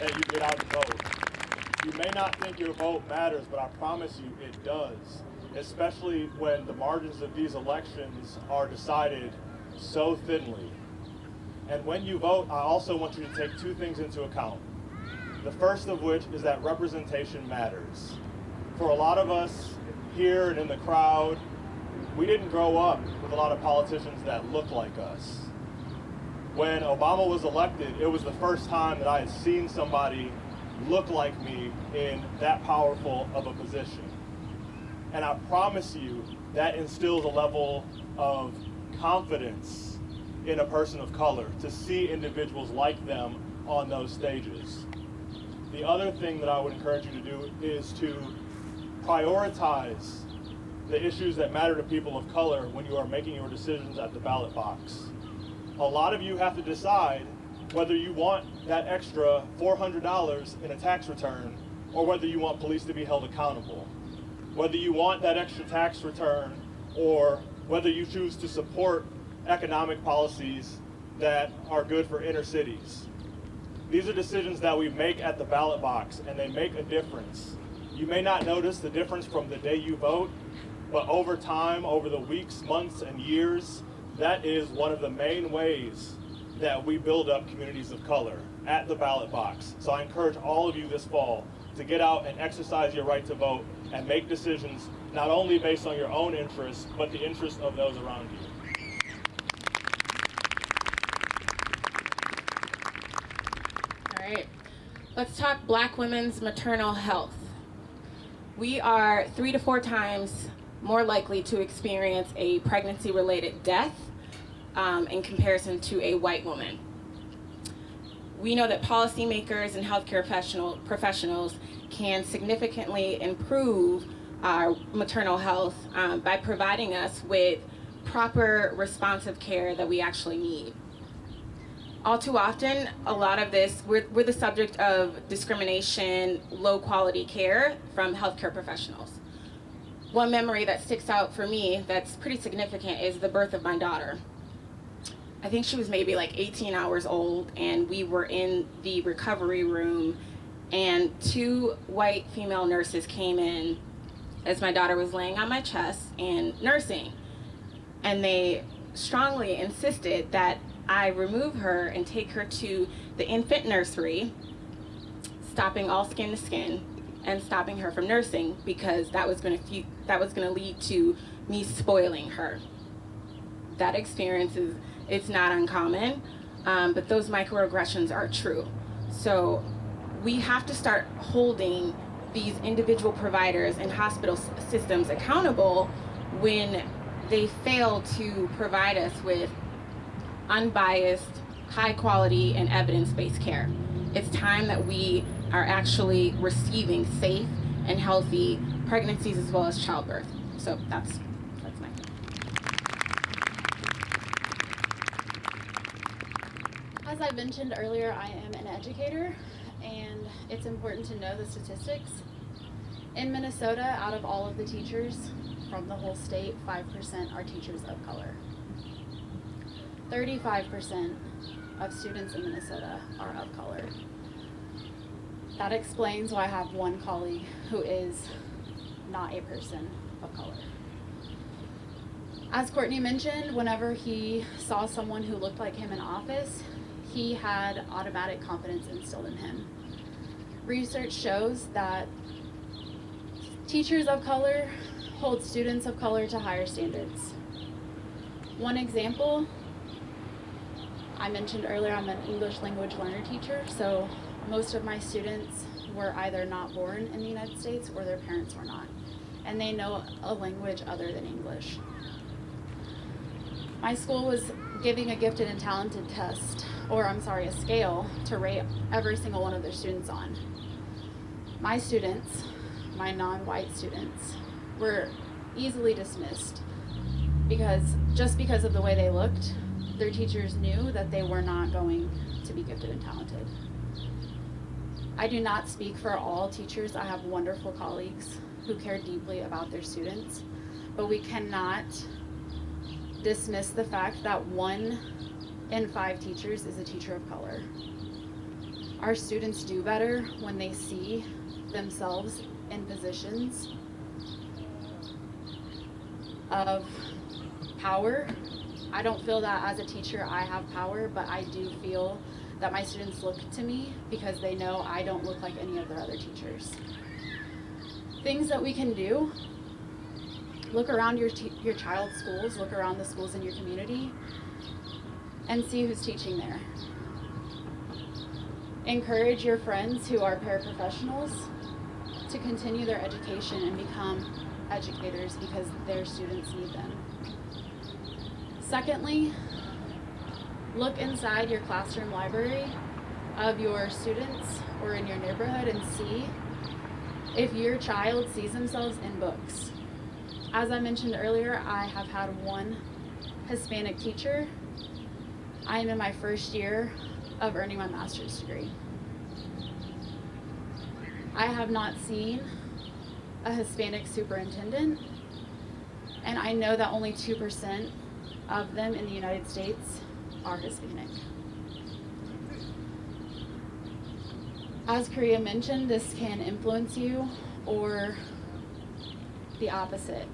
that you get out and vote. You may not think your vote matters, but I promise you it does, especially when the margins of these elections are decided so thinly. And when you vote, I also want you to take two things into account. The first of which is that representation matters. For a lot of us here and in the crowd, we didn't grow up with a lot of politicians that look like us. When Obama was elected, it was the first time that I had seen somebody look like me in that powerful of a position. And I promise you, that instills a level of confidence in a person of color to see individuals like them on those stages. The other thing that I would encourage you to do is to prioritize the issues that matter to people of color when you are making your decisions at the ballot box. A lot of you have to decide whether you want that extra $400 in a tax return or whether you want police to be held accountable. Whether you want that extra tax return or whether you choose to support economic policies that are good for inner cities. These are decisions that we make at the ballot box, and they make a difference. You may not notice the difference from the day you vote, but over time, over the weeks, months, and years, that is one of the main ways that we build up communities of color at the ballot box. So I encourage all of you this fall to get out and exercise your right to vote and make decisions not only based on your own interests, but the interests of those around you. All right, let's talk Black women's maternal health. We are 3 to 4 times more likely to experience a pregnancy-related death in comparison to a white woman. We know that policymakers and healthcare professionals can significantly improve our maternal health by providing us with proper responsive care that we actually need. All too often, a lot of this, we're the subject of discrimination, low quality care from healthcare professionals. One memory that sticks out for me that's pretty significant is the birth of my daughter. I think she was maybe like 18 hours old, and we were in the recovery room, and 2 white female nurses came in as my daughter was laying on my chest and nursing. And they strongly insisted that I remove her and take her to the infant nursery, stopping all skin to skin and stopping her from nursing, because that was going to lead to me spoiling her. That experience it's not uncommon, but those microaggressions are true. So we have to start holding these individual providers and hospital systems accountable when they fail to provide us with unbiased, high quality, and evidence-based care. It's time that we are actually receiving safe and healthy pregnancies as well as childbirth. So that's my thing. As I mentioned earlier, I am an educator, and it's important to know the statistics. In Minnesota, out of all of the teachers from the whole state, 5% are teachers of color. 35% of students in Minnesota are of color. That explains why I have one colleague who is not a person of color. As Courtney mentioned, whenever he saw someone who looked like him in office, he had automatic confidence instilled in him. Research shows that teachers of color hold students of color to higher standards. One example, I mentioned earlier, I'm an English language learner teacher, so most of my students were either not born in the United States or their parents were not, and they know a language other than English. My school was giving a gifted and talented test, a scale to rate every single one of their students on. My students, my non-white students, were easily dismissed just because of the way they looked. Their teachers knew that they were not going to be gifted and talented. I do not speak for all teachers. I have wonderful colleagues who care deeply about their students, but we cannot dismiss the fact that 1 in 5 teachers is a teacher of color. Our students do better when they see themselves in positions of power, I don't feel that as a teacher I have power, but I do feel that my students look to me because they know I don't look like any of their other teachers. Things that we can do: look around your child's schools, look around the schools in your community, and see who's teaching there. Encourage your friends who are paraprofessionals to continue their education and become educators because their students need them. Secondly, look inside your classroom library of your students or in your neighborhood and see if your child sees themselves in books. As I mentioned earlier, I have had one Hispanic teacher. I am in my first year of earning my master's degree. I have not seen a Hispanic superintendent, and I know that only 2% of them in the United States are Hispanic. As Korea mentioned, this can influence you or the opposite.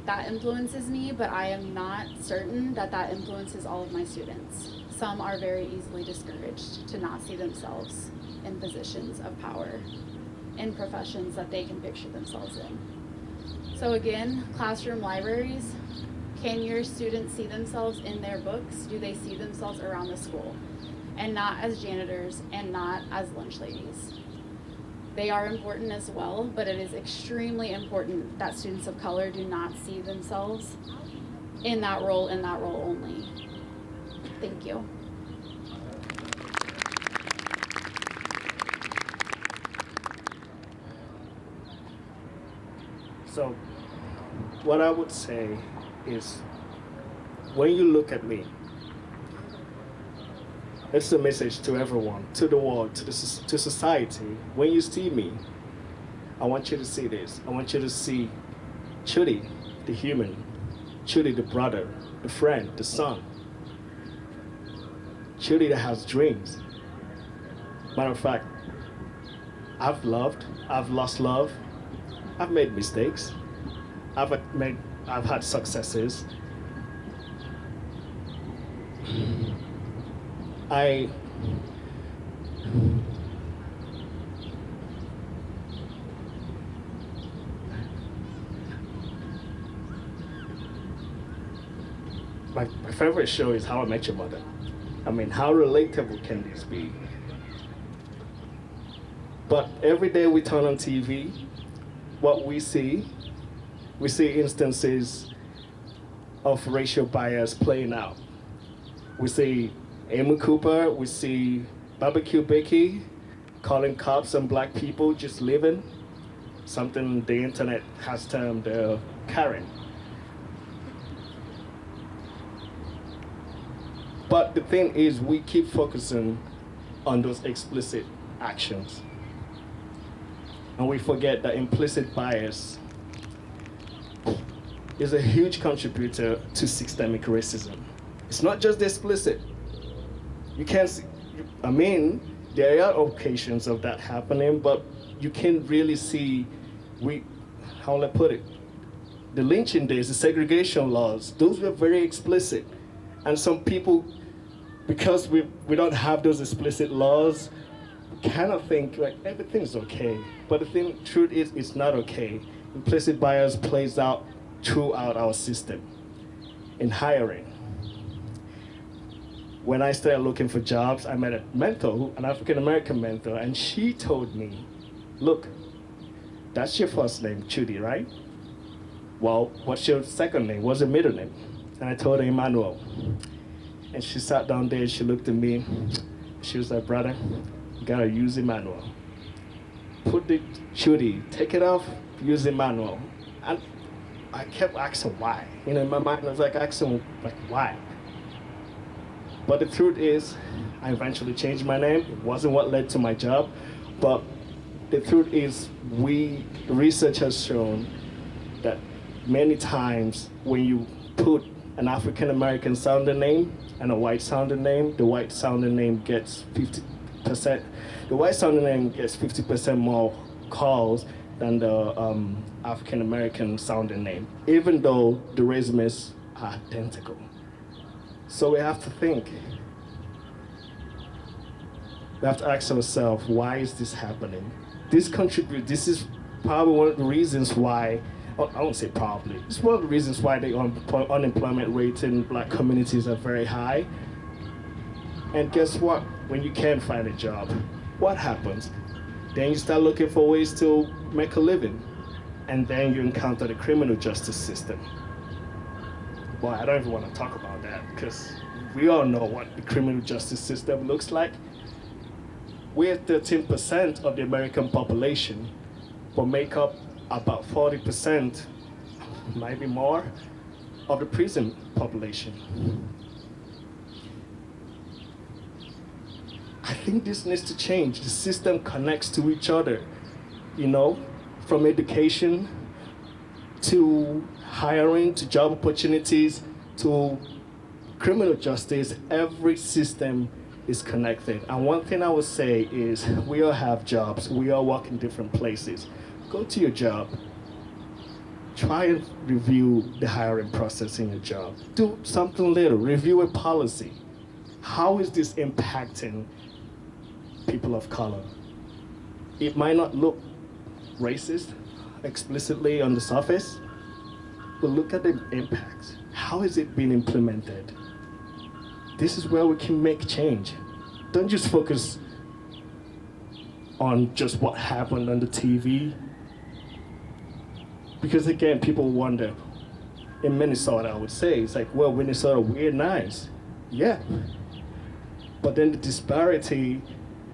That influences me, but I am not certain that that influences all of my students. Some are very easily discouraged to not see themselves in positions of power, in professions that they can picture themselves in. So again, classroom libraries, can your students see themselves in their books? Do they see themselves around the school? And not as janitors and not as lunch ladies. They are important as well, but it is extremely important that students of color do not see themselves in that role only. Thank you. So, what I would say is, when you look at me, it's a message to everyone, to the world, to society. When you see me, I want you to see this. I want you to see Chudi, the human, Chudi, the brother, the friend, the son. Chudi that has dreams. Matter of fact, I've loved, I've lost love, I've made mistakes, I've had successes. My favorite show is How I Met Your Mother. I mean, how relatable can this be? But every day we turn on TV, what we see instances of racial bias playing out. We see Amy Cooper, we see Barbecue Becky calling cops on black people just living, something the internet has termed Karen. But the thing is, we keep focusing on those explicit actions. And we forget that implicit bias is a huge contributor to systemic racism. It's not just explicit. You can't see, I mean, there are occasions of that happening, but you can't really see, how will I put it? The lynching days, the segregation laws, those were very explicit. And some people, because we don't have those explicit laws, kind of think like everything's okay. But the truth is, it's not okay. Implicit bias plays out throughout our system. In hiring, when I started looking for jobs, I met a mentor, an African-American mentor, and she told me, look, that's your first name, Chudi, right? Well, what's your second name? What's your middle name? And I told her Emmanuel. And she sat down there, she looked at me, she was like, brother, you gotta use Emmanuel. Put the Chudi, take it off, use Emmanuel. And I kept asking why. You know, in my mind, I was like asking, like, why? But the truth is, I eventually changed my name. It wasn't what led to my job, but the truth is, research has shown that many times when you put an African-American sounding name and a white sounding name, the white sounding name gets 50%. The white sounding name gets 50% more calls than the African-American sounding name, even though the resumes are identical. So we have to think. We have to ask ourselves, why is this happening? This is probably one of the reasons why, I won't say probably, it's one of the reasons why the unemployment rate in black communities are very high. And guess what? When you can't find a job, what happens? Then you start looking for ways to make a living. And then you encounter the criminal justice system. Well, I don't even want to talk about that because we all know what the criminal justice system looks like. We're 13% of the American population, but make up about 40%, maybe more, of the prison population. I think this needs to change. The system connects to each other, you know, from education to hiring to job opportunities to criminal justice. Every system is connected. And one thing I would say is we all have jobs. We all work in different places. Go to your job. Try and review the hiring process in your job. Do something little. Review a policy. How is this impacting people of color? It might not look racist explicitly on the surface, but look at the impact. How is it being implemented? This is where we can make change. Don't just focus on just what happened on the TV. Because again, people wonder, in Minnesota, I would say, it's like, well, Minnesota, we're nice. Yeah. But then the disparity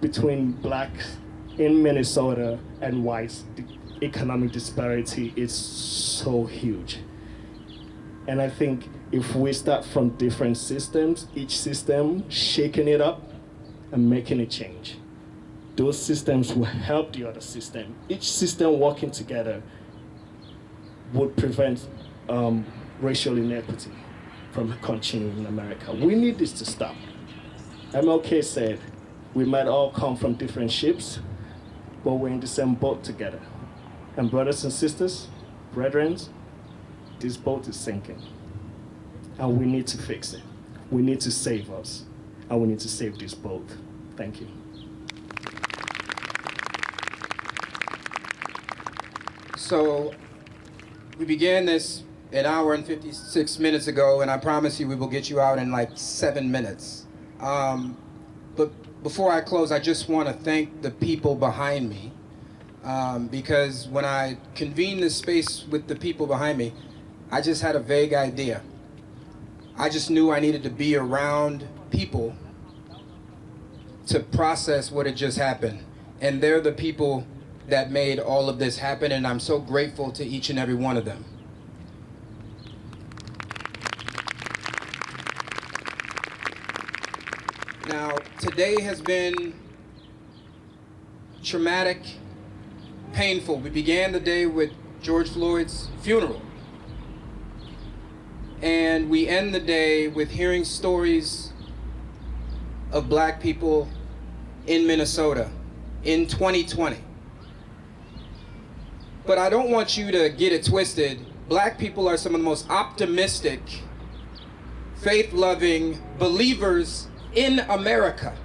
between blacks in Minnesota and whites, the economic disparity is so huge. And I think if we start from different systems, each system shaking it up and making a change, those systems will help the other system. Each system working together would prevent racial inequity from continuing in America. We need this to stop. MLK said, we might all come from different ships, but we're in the same boat together. And brothers and sisters, brethren, this boat is sinking. And we need to fix it. We need to save us. And we need to save this boat. Thank you. So we began this an hour and 56 minutes ago, and I promise you we will get you out in like 7 minutes. But before I close, I just want to thank the people behind me, because when I convened this space with the people behind me, I just had a vague idea. I just knew I needed to be around people to process what had just happened. And they're the people that made all of this happen, and I'm so grateful to each and every one of them. Now, today has been traumatic, painful. We began the day with George Floyd's funeral. And we end the day with hearing stories of black people in Minnesota in 2020. But I don't want you to get it twisted. Black people are some of the most optimistic, faith-loving believers in America.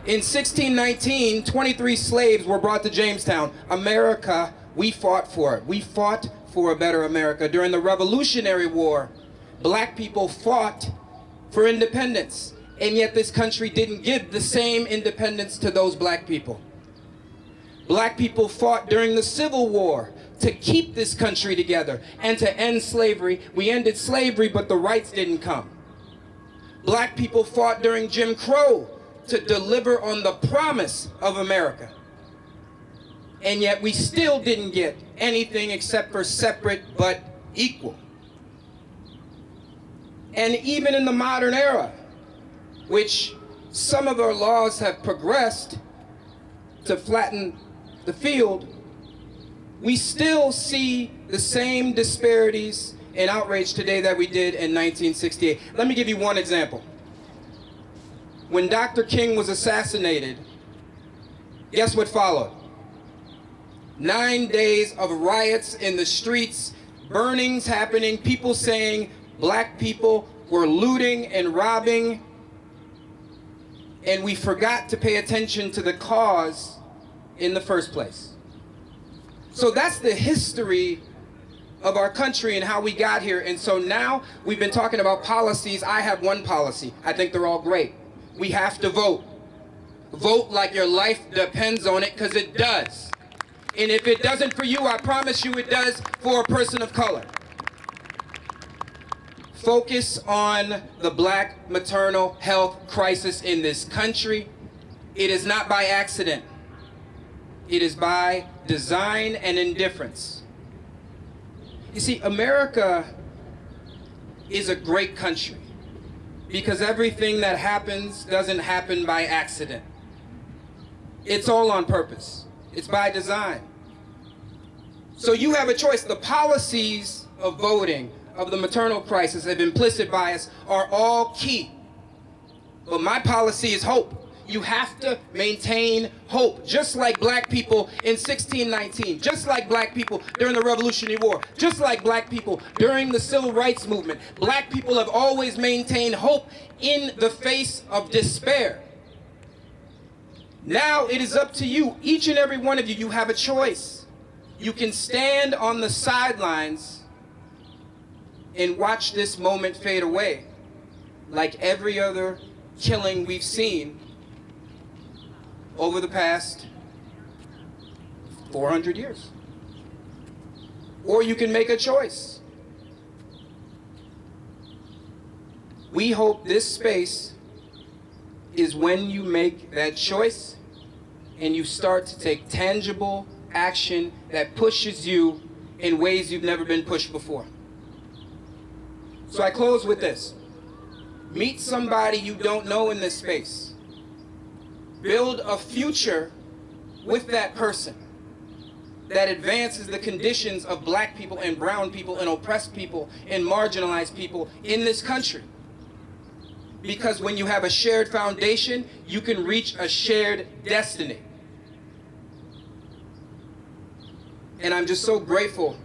In 1619, 23 slaves were brought to Jamestown. America, we fought for it. We fought for a better America. During the Revolutionary War, black people fought for independence, and yet this country didn't give the same independence to those black people. Black people fought during the Civil War to keep this country together and to end slavery. We ended slavery, but the rights didn't come. Black people fought during Jim Crow to deliver on the promise of America. And yet we still didn't get anything except for separate but equal. And even in the modern era, which some of our laws have progressed to flatten the field, we still see the same disparities and outrage today that we did in 1968. Let me give you one example. When Dr. King was assassinated, guess what followed? 9 days of riots in the streets, burnings happening, people saying black people were looting and robbing, and we forgot to pay attention to the cause in the first place. So that's the history of our country and how we got here. And so now we've been talking about policies. I have one policy. I think they're all great. We have to vote. Vote like your life depends on it, because it does. And if it doesn't for you, I promise you it does for a person of color. Focus on the black maternal health crisis in this country. It is not by accident. It is by design and indifference. You see, America is a great country because everything that happens doesn't happen by accident. It's all on purpose. It's by design. So you have a choice. The policies of voting, of the maternal crisis, of implicit bias are all key. But my policy is hope. You have to maintain hope, just like black people in 1619, just like black people during the Revolutionary War, just like black people during the Civil Rights Movement. Black people have always maintained hope in the face of despair. Now it is up to you, each and every one of you. You have a choice. You can stand on the sidelines and watch this moment fade away, like every other killing we've seen over the past 400 years. Or you can make a choice. We hope this space is when you make that choice and you start to take tangible action that pushes you in ways you've never been pushed before. So I close with this. Meet somebody you don't know in this space. Build a future with that person that advances the conditions of black people and brown people and oppressed people and marginalized people in this country. Because when you have a shared foundation, you can reach a shared destiny. And I'm just so grateful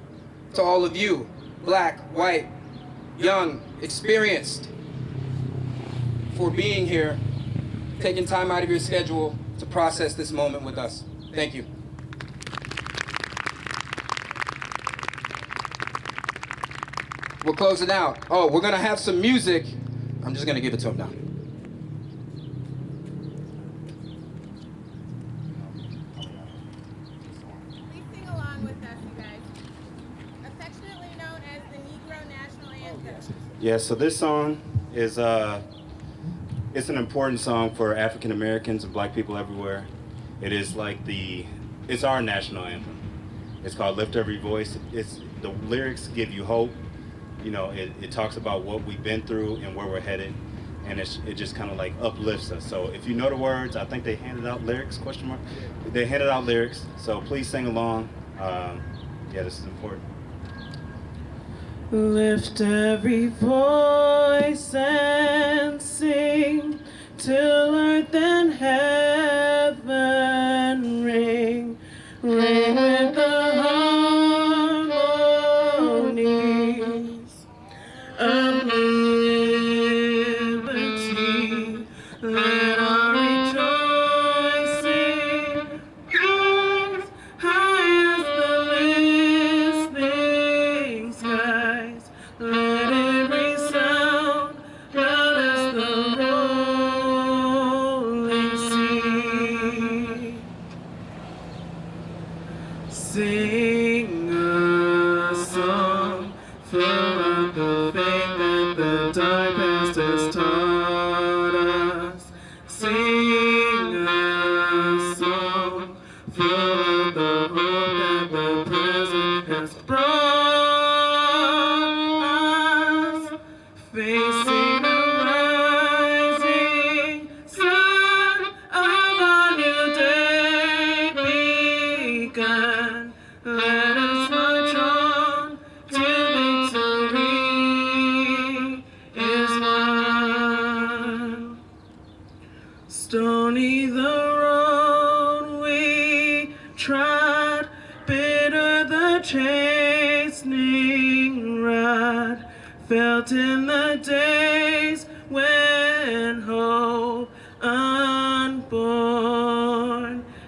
to all of you, black, white, young, experienced, for being here, taking time out of your schedule to process this moment with us. Thank you. We'll close it out. Oh, we're gonna have some music. I'm just gonna give it to him now. Please sing along with us, you guys. Affectionately known as the Negro National Anthem. Yeah, so this song is it's an important song for African Americans and black people everywhere. It is like it's our national anthem. It's called Lift Every Voice. The lyrics give you hope. You know, it talks about what we've been through and where we're headed, and it just kind of like uplifts us. So if you know the words, I think they handed out lyrics, question mark? They handed out lyrics, so please sing along. Yeah, this is important. Lift every voice and sing till earth and heaven ring, ring with the harmonies of liberty. Let our rejoicing rise high as the listening skies. Let every sound loud as the rolling sea. Sing a song full of the faith that the time past has taught us. Sing a song full of the hope that the present has brought us. Facing the rising sun of a new day begun. Let us march on to victory. felt in the days when hope unborn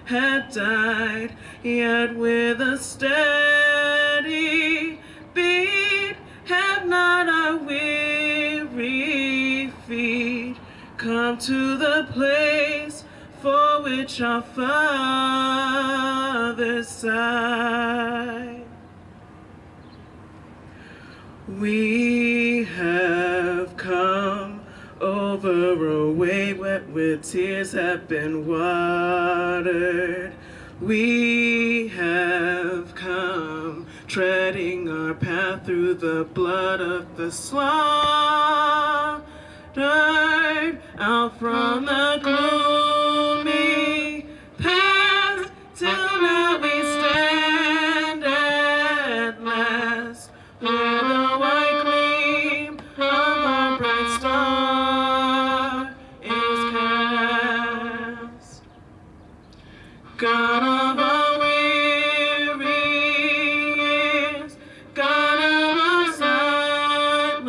had died, yet with a steady beat have not our weary feet come to the place for which our fathers sighed. We have come over a way where tears have been watered. We have come treading our path through the blood of the slaughtered, out from the gloomy past till now we stand at last with the white gleam of our bright star is cast. God of our weary years, God of our silent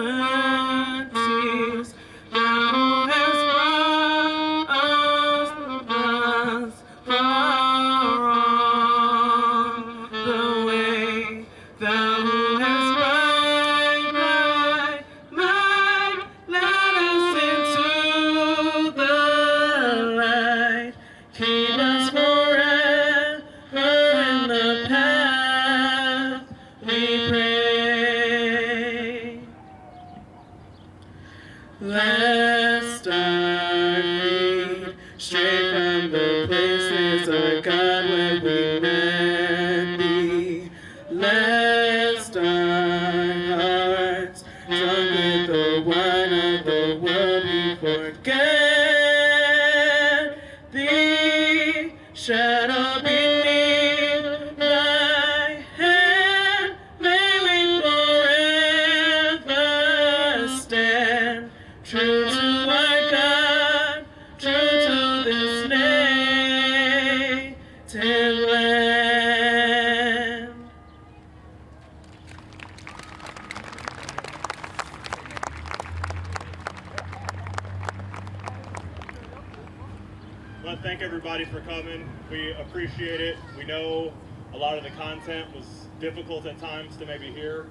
tears, Thou who hast brought us thus far on the way, Thou who hast might, let us into the light. Keep us forever in the path we pray. Lest our feet stray from the places, our God, where we met Thee. Lest our hearts, drunk with the wine of the world, we forget Thee. Shadow beneath Thy hand, may we forever stand, true to our God, true to this native land. I want to thank everybody for coming. We appreciate it. We know a lot of the content was difficult at times to maybe hear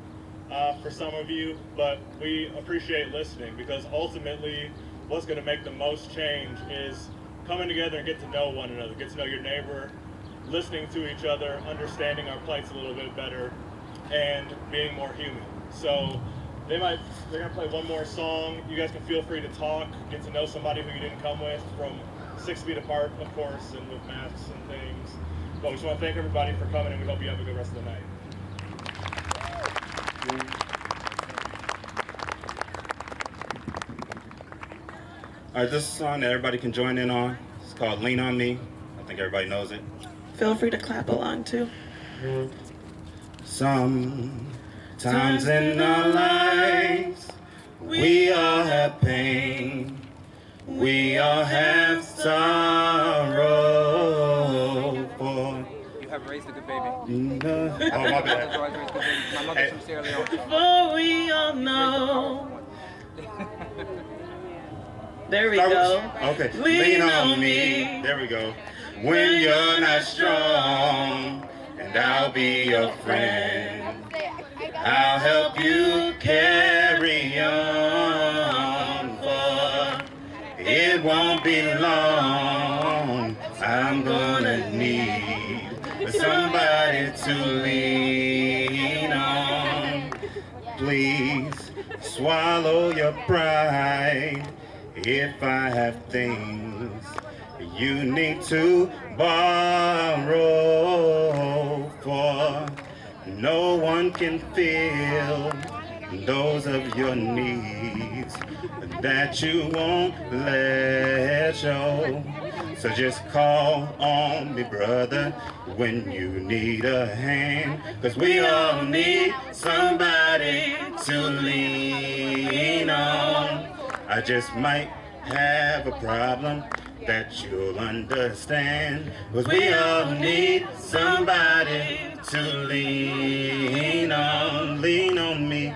for some of you, but we appreciate listening, because ultimately what's going to make the most change is coming together and get to know one another, get to know your neighbor, listening to each other, understanding our plights a little bit better, and being more human. So they're going to play one more song. You guys can feel free to talk, get to know somebody who you didn't come with, from 6 feet apart, of course, and with masks and things. But we just want to thank everybody for coming, and we hope you have a good rest of the night. All right, this is a song that everybody can join in on. It's called Lean On Me. I think everybody knows it. Feel free to clap along too. Sometimes in our lives, we all have pain. We all have sorrow for. You have raised a good baby. Oh, my bad. My mother's from Sierra Leone. For we all know. There we go. Okay. Lean on me. There we go. When you're not strong, and I'll be your friend. I'll help you carry on, for it won't be long. I'm gonna need somebody to lean on. Please swallow your pride. If I have things you need to borrow, for no one can fill those of your needs that you won't let show. So just call on me, brother, when you need a hand, 'cause we all need somebody to lean on. I just might have a problem that you'll understand, 'cause we all need somebody to lean on me.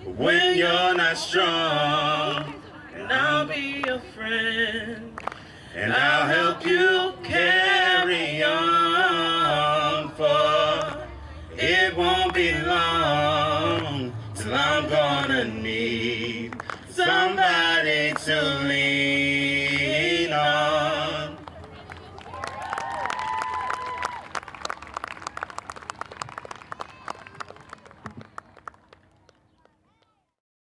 when you're not strong. And I'll be your friend, and I'll help you carry on, for it won't be long till I'm gonna need somebody to lean